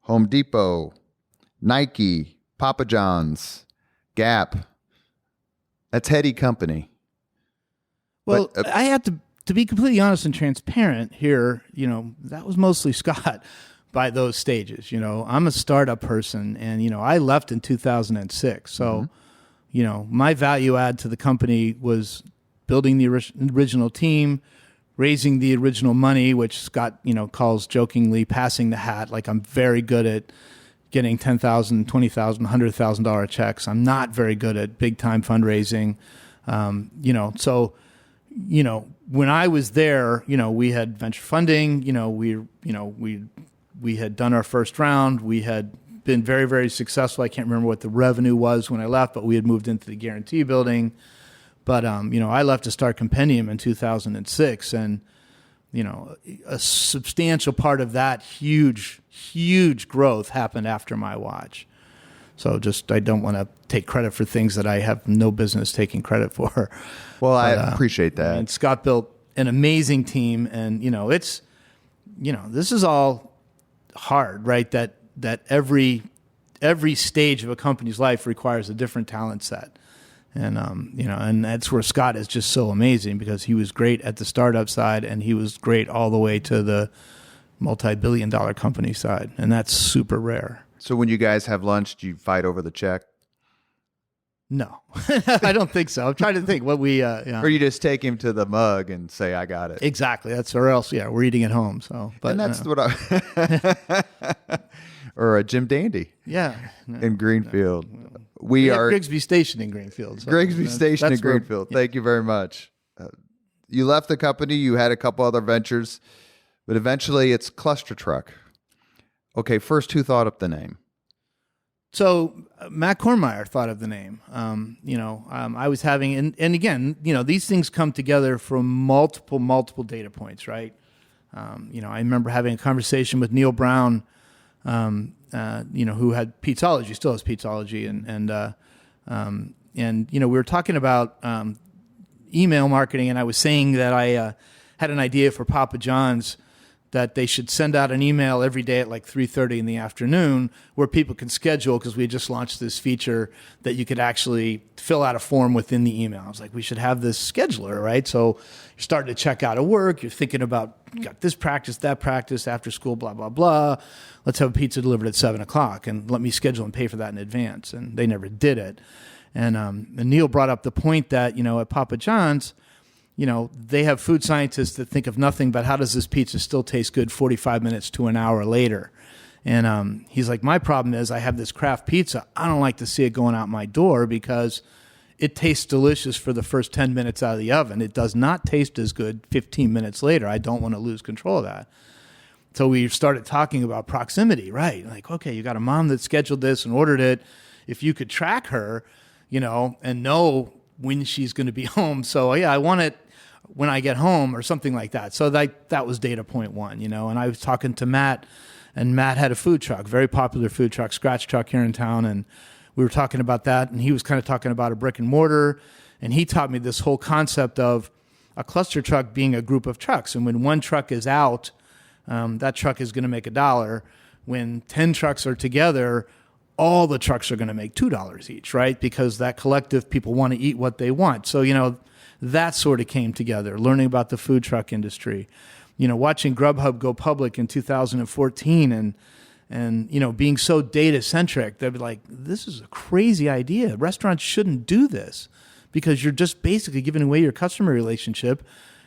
Home Depot, Nike, Papa John's, Gap. That's heady company. Well, I have to be completely honest and transparent here. That was mostly Scott by those stages. I'm a startup person, and I left in 2006. So, my value add to the company was building the original team, raising the original money, which Scott, calls jokingly passing the hat. Like, I'm very good at getting $10,000, $20,000, $100,000 checks. I'm not very good at big time fundraising. So, when I was there, we had venture funding, we had done our first round. We had been very, very successful. I can't remember what the revenue was when I left, but we had moved into the guarantee building. But, I left to start Compendium in 2006, and, a substantial part of that huge, huge growth happened after my watch. So I don't want to take credit for things that I have no business taking credit for. Well, I appreciate that. And Scott built an amazing team, and, this is all hard, right? That every stage of a company's life requires a different talent set. And, and that's where Scott is just so amazing, because he was great at the startup side, and he was great all the way to the multi-billion-dollar company side. And that's super rare. So when you guys have lunch, do you fight over the check? No, I don't think so. I'm trying to think what we, Or you just take him to the mug and say, I got it. Exactly. That's, or else, we're eating at home. So, but and that's what I, or a Jim Dandy. Yeah. In Greenfield. We are Grigsby Station in Greenfield. So Grigsby Station in Greenfield. Thank you very much. You left the company. You had a couple other ventures, but eventually it's ClusterTruck. Okay, first, who thought up the name? So Matt Kornmeyer thought of the name. I was having, and again, these things come together from multiple data points, right? I remember having a conversation with Neil Brown, who had Peatsology, still has Peatsology, and we were talking about email marketing, and I was saying that I had an idea for Papa John's, that they should send out an email every day at like 3:30 in the afternoon where people can schedule, because we just launched this feature that you could actually fill out a form within the email. I was like, we should have this scheduler, right? So you're starting to check out of work. You're thinking about, got this practice, that practice, after school, blah, blah, blah. Let's have a pizza delivered at 7 o'clock and let me schedule and pay for that in advance. And they never did it. And Neil brought up the point that, at Papa John's, they have food scientists that think of nothing but how does this pizza still taste good 45 minutes to an hour later. And he's like, my problem is I have this craft pizza. I don't like to see it going out my door because it tastes delicious for the first 10 minutes out of the oven. It does not taste as good 15 minutes later. I don't want to lose control of that. So we started talking about proximity, right? Like, okay, you got a mom that scheduled this and ordered it. If you could track her, and know when she's going to be home. So yeah, I want it when I get home or something like that. So that was data point one, and I was talking to Matt, and Matt had a food truck, very popular food truck, Scratch Truck here in town. And we were talking about that, and he was kind of talking about a brick and mortar. And he taught me this whole concept of a cluster truck being a group of trucks. And when one truck is out, that truck is going to make $1. When 10 trucks are together, all the trucks are going to make $2 each, right? Because that collective, people want to eat what they want. So, that sort of came together, learning about the food truck industry, watching Grubhub go public in 2014 and being so data centric. They'd be like, this is a crazy idea. Restaurants shouldn't do this because you're just basically giving away your customer relationship,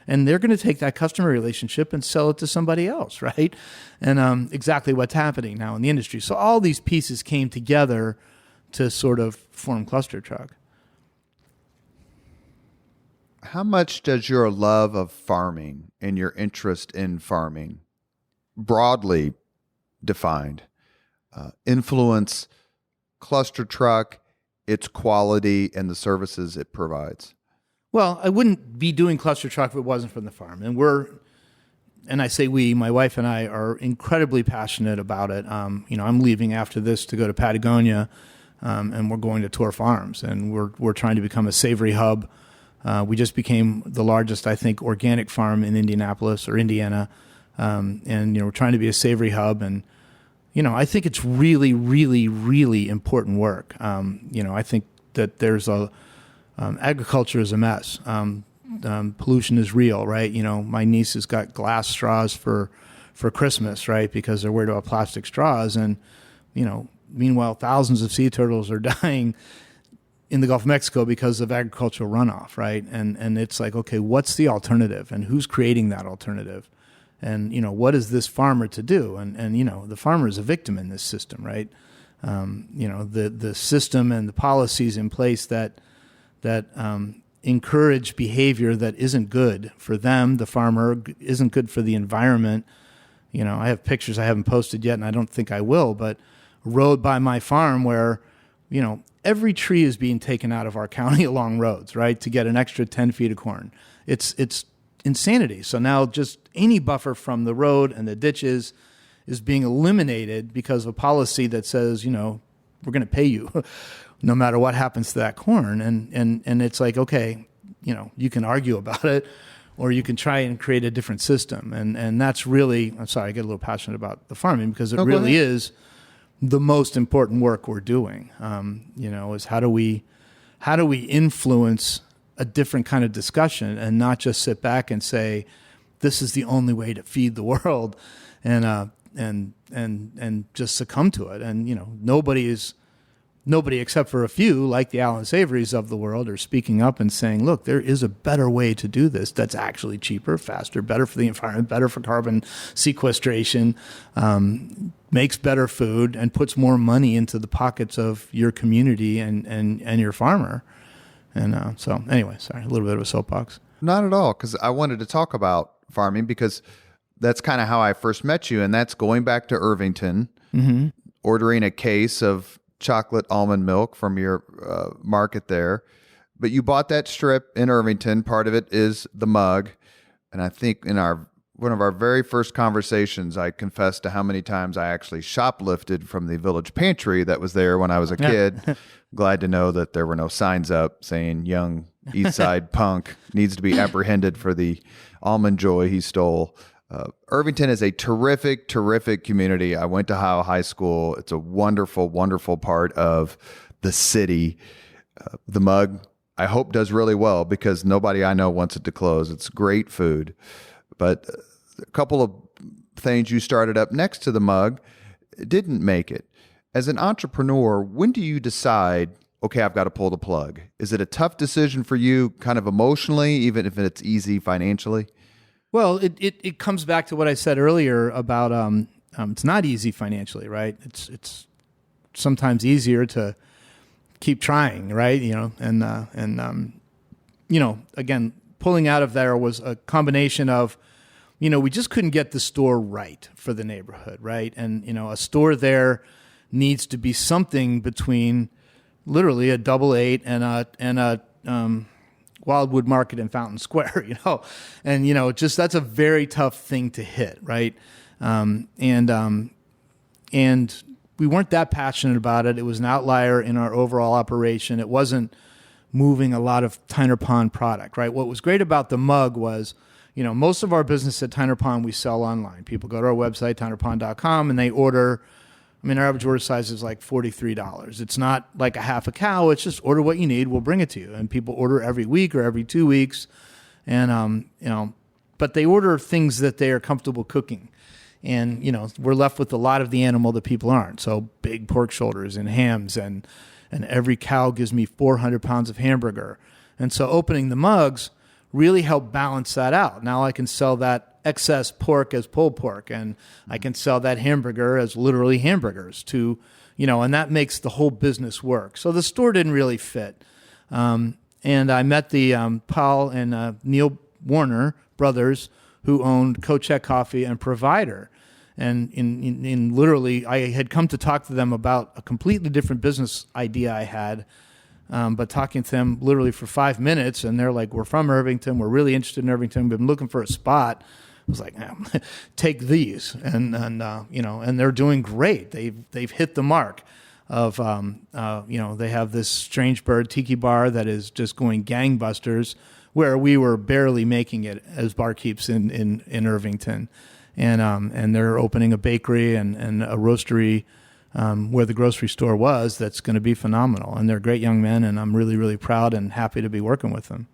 and they're going to take that customer relationship and sell it to somebody else, right? And exactly what's happening now in the industry. So all these pieces came together to sort of form ClusterTruck. How much does your love of farming and your interest in farming broadly defined, influence ClusterTruck, its quality, and the services it provides? Well, I wouldn't be doing ClusterTruck if it wasn't from the farm. And I say we, my wife and I are incredibly passionate about it. I'm leaving after this to go to Patagonia, and we're going to tour farms, and we're trying to become a savory hub. We just became the largest, I think, organic farm in Indianapolis or Indiana, and we're trying to be a savory hub. And I think it's really, really, really important work. I think that there's agriculture is a mess. Pollution is real, right? My niece has got glass straws for Christmas, right? Because they're worried about plastic straws. And, meanwhile, thousands of sea turtles are dying in the Gulf of Mexico because of agricultural runoff, right? And it's like, okay, what's the alternative? And who's creating that alternative? And, what is this farmer to do? And the farmer is a victim in this system, right? The system and the policies in place that encourage behavior that isn't good for them, the farmer, isn't good for the environment. I have pictures I haven't posted yet, and I don't think I will, but a road by my farm where, every tree is being taken out of our county along roads, right, to get an extra 10 feet of corn. It's insanity. So now just any buffer from the road and the ditches is being eliminated because of a policy that says, we're going to pay you no matter what happens to that corn. And it's like, okay, you can argue about it, or you can try and create a different system. And that's really, I'm sorry, I get a little passionate about the farming because it really is the most important work we're doing. Is how do we influence a different kind of discussion and not just sit back and say, this is the only way to feed the world and just succumb to it. And, nobody except for a few, like the Allen Savories of the world, are speaking up and saying, look, there is a better way to do this that's actually cheaper, faster, better for the environment, better for carbon sequestration, makes better food, and puts more money into the pockets of your community and your farmer. And so anyway, sorry, a little bit of a soapbox. Not at all, because I wanted to talk about farming because that's kind of how I first met you, and that's going back to Irvington, ordering a case of chocolate almond milk from your market there. But you bought that strip in Irvington. Part of it is the mug. And I think in one of our very first conversations, I confessed to how many times I actually shoplifted from the village pantry that was there when I was a kid. Glad to know that there were no signs up saying young East Side punk needs to be apprehended for the almond joy he stole. Irvington is a terrific, terrific community. I went to Ohio High School. It's a wonderful, wonderful part of the city. The mug, I hope, does really well because nobody I know wants it to close. It's great food. But a couple of things you started up next to the mug didn't make it. As an entrepreneur, when do you decide, okay, I've got to pull the plug? Is it a tough decision for you kind of emotionally, even if it's easy financially? Well, it comes back to what I said earlier about it's not easy financially, right? It's sometimes easier to keep trying, right? Again, pulling out of there was a combination of, we just couldn't get the store right for the neighborhood, right? And a store there needs to be something between literally a Double 8 and a Wildwood Market in Fountain Square, and just that's a very tough thing to hit, right? And we weren't that passionate about it. It was an outlier in our overall operation. It wasn't moving a lot of Tyner Pond product, right? What was great about the mug was, most of our business at Tyner Pond we sell online. People go to our website, tynerpond.com, and they order. Our average order size is like $43. It's not like a half a cow. It's just order what you need. We'll bring it to you. And people order every week or every 2 weeks. And, but they order things that they are comfortable cooking. And, we're left with a lot of the animal that people aren't. So big pork shoulders and hams and every cow gives me 400 pounds of hamburger. And so opening the mugs really helped balance that out. Now I can sell that excess pork as pulled pork, and I can sell that hamburger as literally hamburgers to, and that makes the whole business work. So the store didn't really fit. And I met the Paul and Neil Warner brothers who owned Co-Check Coffee and Provider. And in literally, I had come to talk to them about a completely different business idea I had, but talking to them literally for 5 minutes, and they're like, "We're from Irvington. We're really interested in Irvington. We've been looking for a spot." I was like, "Take these," and they're doing great. They've hit the mark of they have this Strange Bird Tiki Bar that is just going gangbusters, where we were barely making it as barkeeps in Irvington. And they're opening a bakery and a roastery where the grocery store was that's going to be phenomenal. And they're great young men, and I'm really, really proud and happy to be working with them.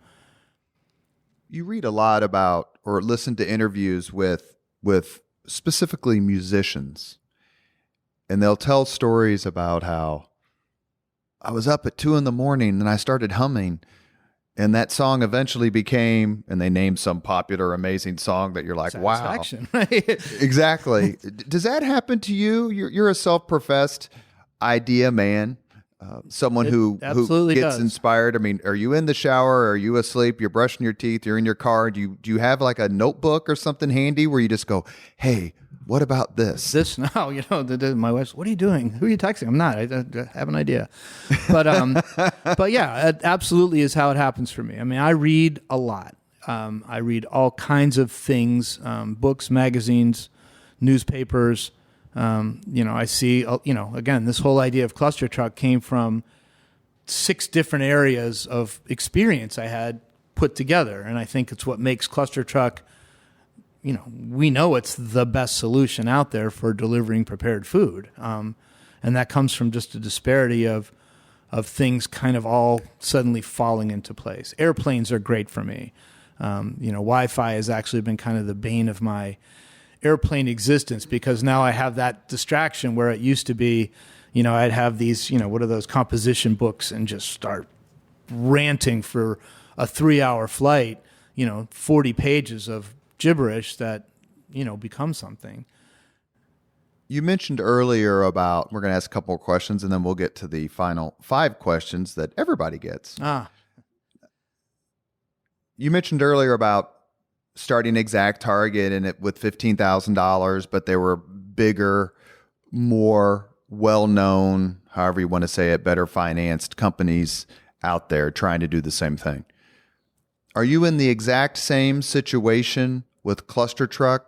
You read a lot about or listen to interviews with specifically musicians, and they'll tell stories about how I was up at 2 a.m. and I started humming, and that song eventually became, and they named some popular, amazing song that you're like, wow. Right? Exactly. Does that happen to you? You're a self-professed idea man, someone who gets inspired. I mean, are you in the shower? Are you asleep? You're brushing your teeth. You're in your car. Do you have like a notebook or something handy where you just go, hey, what about this? This now, my wife's, what are you doing? Who are you texting? I'm not. I have an idea. But yeah, it absolutely is how it happens for me. I mean, I read a lot. I read all kinds of things, books, magazines, newspapers. I see, again, this whole idea of ClusterTruck came from 6 different areas of experience I had put together. And I think it's what makes ClusterTruck, we know it's the best solution out there for delivering prepared food. And that comes from just a disparity of things kind of all suddenly falling into place. Airplanes are great for me. Wi-Fi has actually been kind of the bane of my airplane existence, because now I have that distraction where it used to be, I'd have these, what are those composition books, and just start ranting for a 3-hour flight, 40 pages of gibberish that, becomes something. You mentioned earlier about, we're going to ask a couple more questions and then we'll get to the final 5 questions that everybody gets. You mentioned earlier about starting ExactTarget and it with $15,000, but there were bigger, more well-known, however you want to say it, better financed companies out there trying to do the same thing. Are you in the exact same situation with ClusterTruck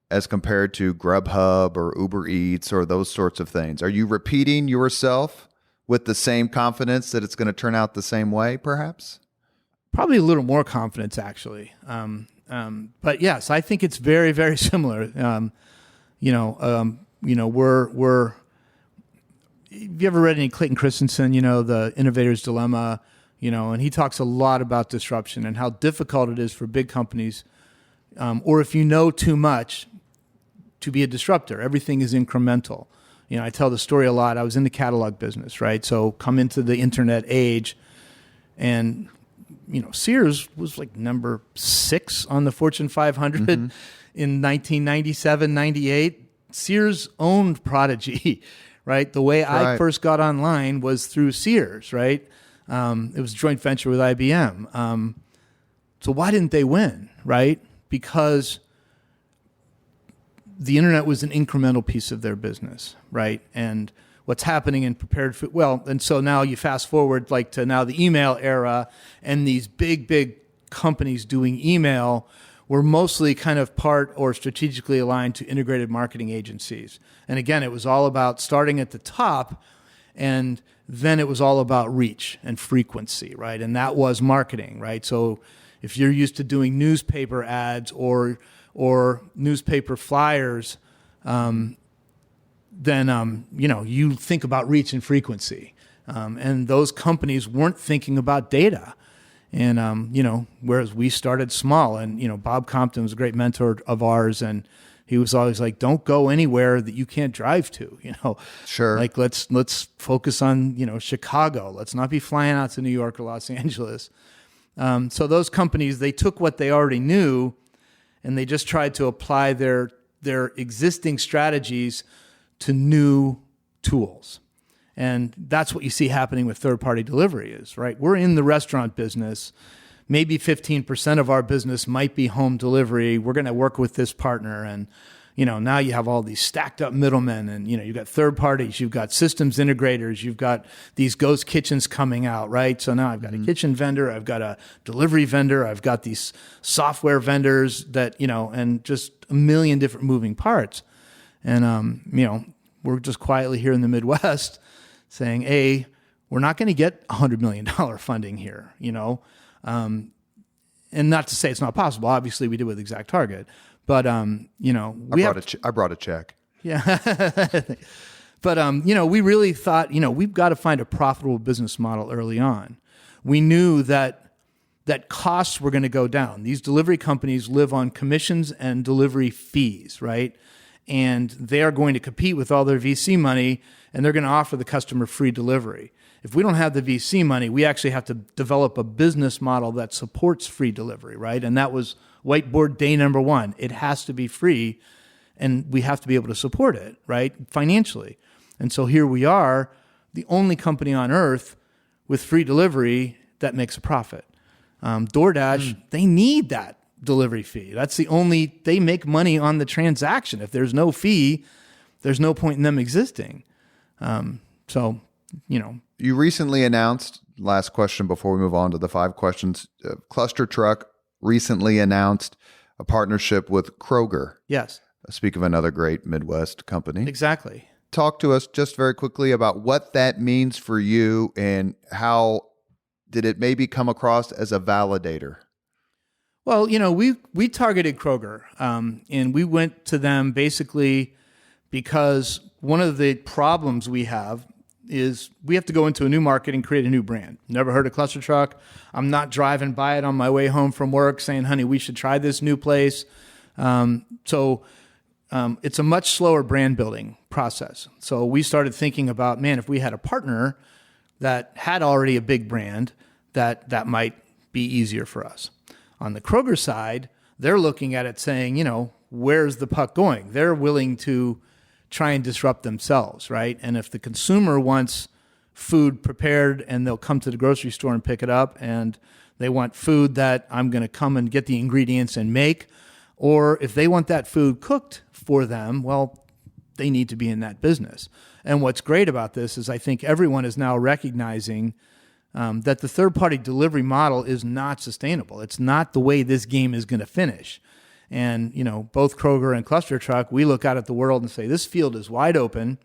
as compared to Grubhub or Uber Eats or those sorts of things? Are you repeating yourself with the same confidence that it's going to turn out the same way, perhaps? Probably a little more confidence, actually. But yes, I think it's very, very similar. We're. Have you ever read any Clayton Christensen? The Innovator's Dilemma. And he talks a lot about disruption and how difficult it is for big companies, or if you know too much, to be a disruptor. Everything is incremental. I tell the story a lot. I was in the catalog business, right? So come into the internet age, and Sears was like number 6 on the Fortune 500 in 1997, 98. Sears owned Prodigy, right? The way I first got online was through Sears, right? It was a joint venture with IBM. So why didn't they win, right? Because the internet was an incremental piece of their business, right? And what's happening in prepared food, and so now you fast forward to now the email era, and these big companies doing email were mostly kind of part or strategically aligned to integrated marketing agencies. And again, it was all about starting at the top, and then it was all about reach and frequency, right? And that was marketing, right? So if you're used to doing newspaper ads or newspaper flyers, then you think about reach and frequency. And those companies weren't thinking about data. And whereas we started small, and Bob Compton was a great mentor of ours, and he was always like, don't go anywhere that you can't drive to, Sure. Like let's focus on, Chicago. Let's not be flying out to New York or Los Angeles. So those companies, they took what they already knew and they just tried to apply their existing strategies to new tools. And that's what you see happening with third-party delivery is, right? We're in the restaurant business. Maybe 15% of our business might be home delivery. We're going to work with this partner, and Now you have all these stacked up middlemen, and, you've got third parties, you've got systems integrators, you've got these ghost kitchens coming out, right? So now I've got a kitchen vendor, I've got a delivery vendor, I've got these software vendors that, and just a million different moving parts. And, we're just quietly here in the Midwest saying, A, we're not going to get $100 million funding here, and not to say it's not possible. Obviously, we did with ExactTarget. But, I brought a check. Yeah. But, we really thought, we've got to find a profitable business model early on. We knew that costs were going to go down. These delivery companies live on commissions and delivery fees, right? And they are going to compete with all their VC money, and they're going to offer the customer free delivery. If we don't have the VC money, we actually have to develop a business model that supports free delivery, right? And that was whiteboard day number one. It has to be free, and we have to be able to support it, right, financially. And so here we are, the only company on earth with free delivery that makes a profit. DoorDash, they need that delivery fee. That's they make money on the transaction. If there's no fee, there's no point in them existing. You recently announced, last question before we move on to the 5 questions, ClusterTruck recently announced a partnership with Kroger. Yes. Speak of another great Midwest company. Exactly. Talk to us just very quickly about what that means for you, and how did it maybe come across as a validator? Well, we targeted Kroger, and we went to them basically because one of the problems we have is we have to go into a new market and create a new brand. Never heard of ClusterTruck. I'm not driving by it on my way home from work saying, honey, we should try this new place. So it's a much slower brand building process. So we started thinking about, man, if we had a partner that had already a big brand, that might be easier for us. On the Kroger side, they're looking at it saying, where's the puck going? They're willing to try and disrupt themselves, right? And if the consumer wants food prepared and they'll come to the grocery store and pick it up, and they want food that I'm going to come and get the ingredients and make, or if they want that food cooked for them, well, they need to be in that business. And what's great about this is I think everyone is now recognizing that the third-party delivery model is not sustainable. It's not the way this game is going to finish. And, both Kroger and ClusterTruck, we look out at the world and say, this field is wide open.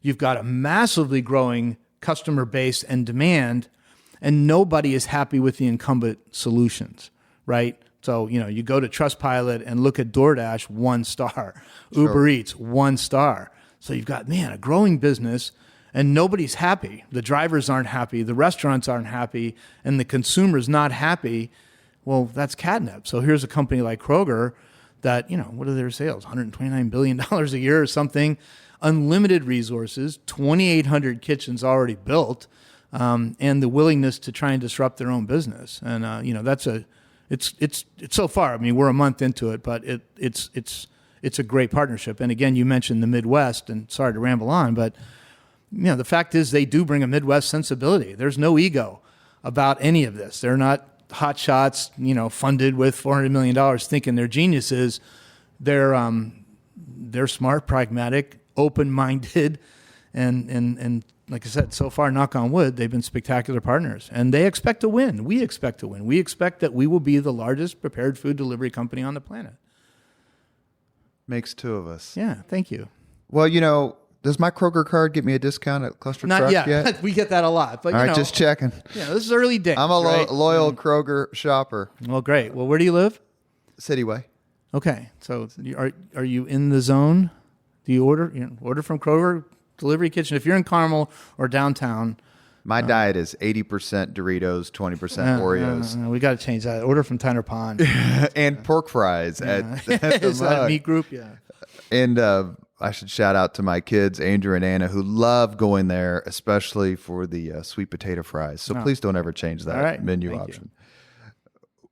You've got a massively growing customer base and demand, and nobody is happy with the incumbent solutions, right? So, you go to Trustpilot and look at DoorDash, 1 star. Sure. Uber Eats, 1 star. So you've got, a growing business, and nobody's happy. The drivers aren't happy, the restaurants aren't happy, and the consumer's not happy. Well, that's catnip. So here's a company like Kroger that, what are their sales? $129 billion a year or something, unlimited resources, 2,800 kitchens already built, and the willingness to try and disrupt their own business. And, it's so far, we're a month into it, but it's a great partnership. And again, you mentioned the Midwest, and sorry to ramble on, but the fact is they do bring a Midwest sensibility. There's no ego about any of this. They're not hot shots, funded with $400 million thinking they're geniuses. They're smart, pragmatic, open-minded, and like I said, so far, knock on wood, they've been spectacular partners. And they expect to win. We expect to win. We expect that we will be the largest prepared food delivery company on the planet. Makes 2 of us. Yeah, thank you. Well, does my Kroger card get me a discount at ClusterTruck Not yet? yet? We get that a lot. But, all right, just checking. Yeah, this is early days. I'm a right? loyal Kroger shopper. Well, great. Well, where do you live? Cityway. Okay, so are you in the zone? Do you order from Kroger Delivery Kitchen? If you're in Carmel or downtown, my diet is 80% Doritos, 20% Oreos. We got to change that. Order from Tyner Pond and pork fries at the Is that a meat group? Yeah. And I should shout out to my kids, Andrew and Anna, who love going there, especially for the sweet potato fries. So please don't ever change that menu option.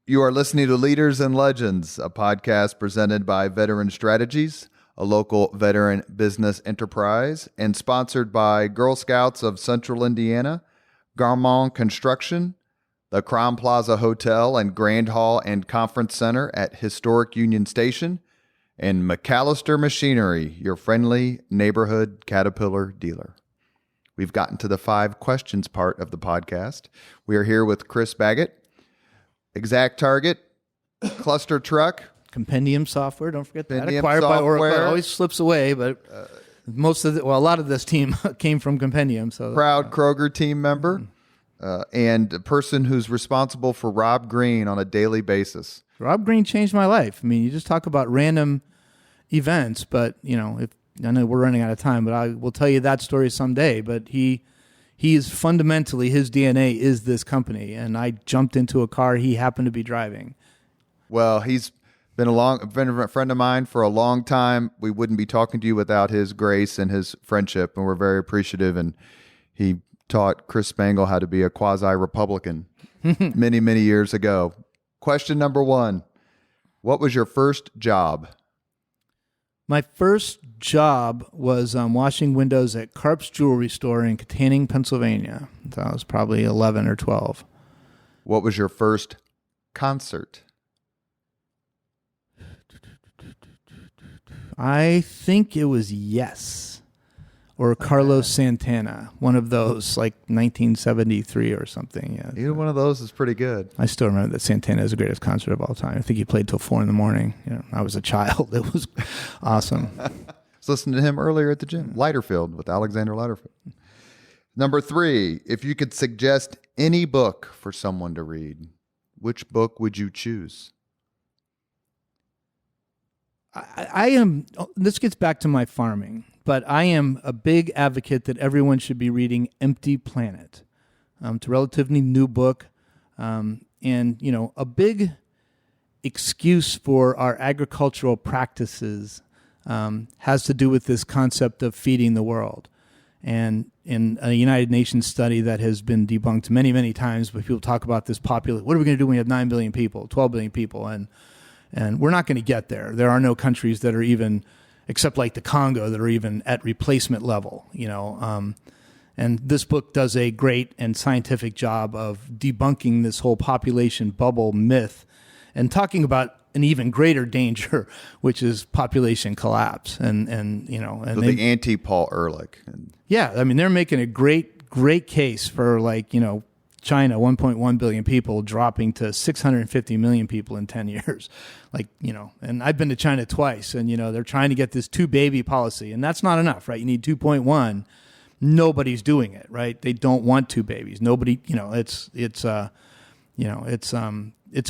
You are listening to Leaders and Legends, a podcast presented by Veteran Strategies, a local veteran business enterprise, and sponsored by Girl Scouts of Central Indiana, Garmong Construction, the Crowne Plaza Hotel and Grand Hall and Conference Center at Historic Union Station, and MacAllister Machinery, your friendly neighborhood Caterpillar dealer. We've gotten to the 5 questions part of the podcast. We are here with Chris Baggott, ExactTarget, ClusterTruck, Compendium software. Don't forget that. Compendium Acquired by Oracle. software. It always slips away, but a lot of this team came from Compendium. So proud Kroger team member, and a person who's responsible for Rob Green on a daily basis. Rob Green changed my life. I mean, you just talk about random events, but if I know we're running out of time, but I will tell you that story someday. But he is fundamentally, his DNA is this company, and I jumped into a car he happened to be driving. Well, he's been a friend of mine for a long time. We wouldn't be talking to you without his grace and his friendship, and we're very appreciative. And he taught Chris Spangle how to be a quasi-Republican many, many years ago. Question number 1. What was your first job? My first job was washing windows at Karp's Jewelry Store in Katanning, Pennsylvania. So I was probably 11 or 12. What was your first concert? I think it was Yes or Carlos Santana, one of those, like 1973 or something. Yeah. Either one of those is pretty good. I still remember that Santana is the greatest concert of all time. I think he played till 4 a.m. I was a child. It was awesome. I was listening to him earlier at the gym. Leiterfield with Alexander Leiterfield. Number 3, if you could suggest any book for someone to read, which book would you choose? I am, this gets back to my farming, but I am a big advocate that everyone should be reading Empty Planet. It's a relatively new book, and, a big excuse for our agricultural practices has to do with this concept of feeding the world. And in a United Nations study that has been debunked many, many times, but people talk about this what are we going to do when we have 9 billion people, 12 billion people, and we're not going to get there. There are no countries that are even, except like the Congo, that are even at replacement level, and this book does a great and scientific job of debunking this whole population bubble myth and talking about an even greater danger, which is population collapse. So the anti-Paul Ehrlich. Yeah, I mean, they're making a great case for China, 1.1 billion people, dropping to 650 million people in 10 years. And I've been to China twice, and, they're trying to get this 2-baby policy, and that's not enough, right? You need 2.1. Nobody's doing it, right? They don't want 2 babies. Nobody, it's a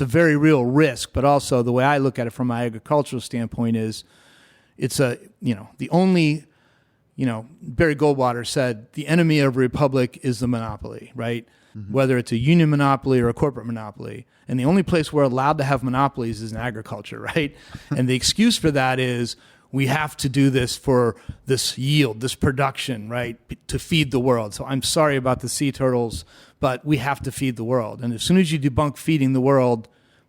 very real risk, but also the way I look at it from my agricultural standpoint is the only, Barry Goldwater said, the enemy of a republic is the monopoly, right? Mm-hmm. Whether it's a union monopoly or a corporate monopoly. And the only place we're allowed to have monopolies is in agriculture, right? And the excuse for that is we have to do this for this yield, this production, right, to feed the world. So I'm sorry about the sea turtles, but we have to feed the world. And as soon as you debunk feeding the world,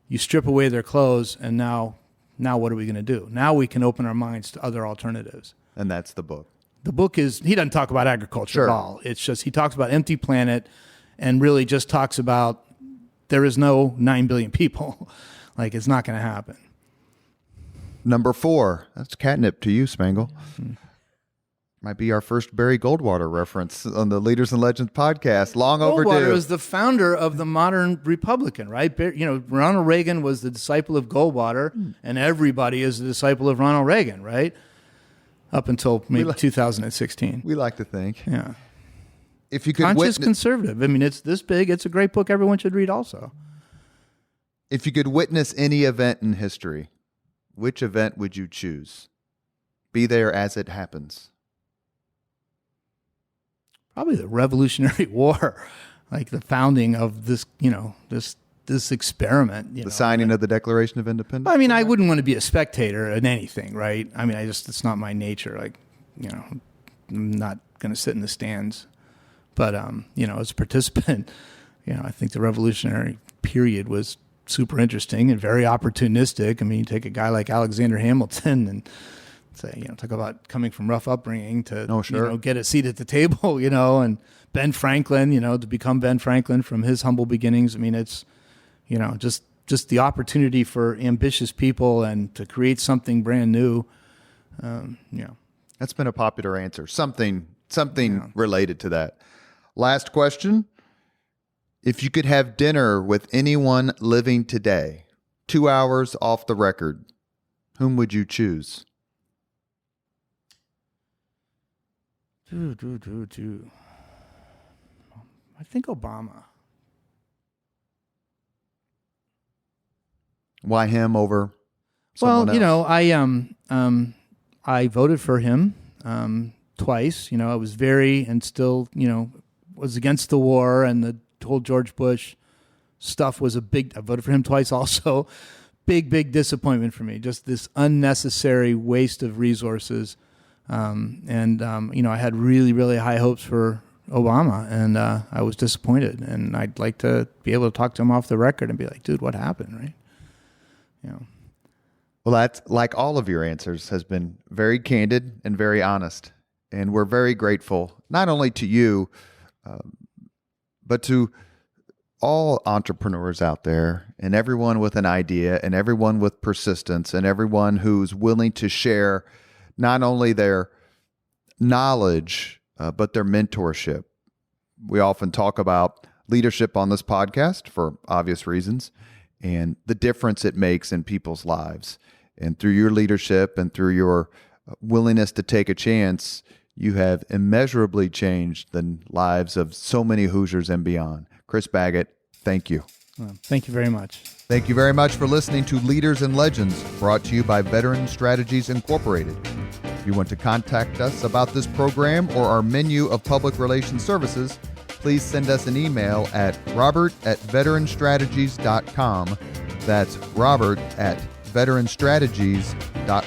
you strip away their clothes, and now what are we going to do? Now we can open our minds to other alternatives. And that's the book. The book is, he doesn't talk about agriculture Sure. at all. It's just, he talks about Empty Planet and really just talks about there is no 9 billion people. It's not going to happen. Number 4, that's catnip to you, Spangle. Mm-hmm. Might be our first Barry Goldwater reference on the Leaders and Legends podcast. Long Goldwater overdue. is the founder of the modern Republican, right? Ronald Reagan was the disciple of Goldwater, and everybody is the disciple of Ronald Reagan, right? Up until maybe 2016. We like to think. Yeah. If you could Conscious conservative. I mean, it's this big. It's a great book everyone should read also. If you could witness any event in history, which event would you choose? Be there as it happens. Probably the Revolutionary War, like the founding of this, this experiment. The signing of the Declaration of Independence? I mean, I wouldn't want to be a spectator in anything, right? I mean, it's not my nature. I'm not going to sit in the stands. But, as a participant, I think the revolutionary period was super interesting and very opportunistic. I mean, you take a guy like Alexander Hamilton and say, talk about coming from rough upbringing to, get a seat at the table, and Ben Franklin, to become Ben Franklin from his humble beginnings. I mean, it's, just just the opportunity for ambitious people and to create something brand new. That's been a popular answer. Something related to that. Last question. If you could have dinner with anyone living today, 2 hours off the record, whom would you choose? I think Obama. Why him over someone else? I voted for him twice. I was was against the war, and the whole George Bush stuff was I voted for him twice also. Big disappointment for me. Just this unnecessary waste of resources. I had really, really high hopes for Obama, and I was disappointed. And I'd like to be able to talk to him off the record and be like, dude, what happened, right? Well, that's like all of your answers has been very candid and very honest. And we're very grateful, not only to you, but to all entrepreneurs out there and everyone with an idea and everyone with persistence and everyone who's willing to share not only their knowledge, but their mentorship. We often talk about leadership on this podcast for obvious reasons and the difference it makes in people's lives. And through your leadership and through your willingness to take a chance, you have immeasurably changed the lives of so many Hoosiers and beyond. Chris Baggott, thank you. Well, thank you very much. Thank you very much for listening to Leaders and Legends, brought to you by Veteran Strategies Incorporated. If you want to contact us about this program or our menu of public relations services, please send us an email at robert@veteranstrategies.com. That's robert@veteranstrategies.com.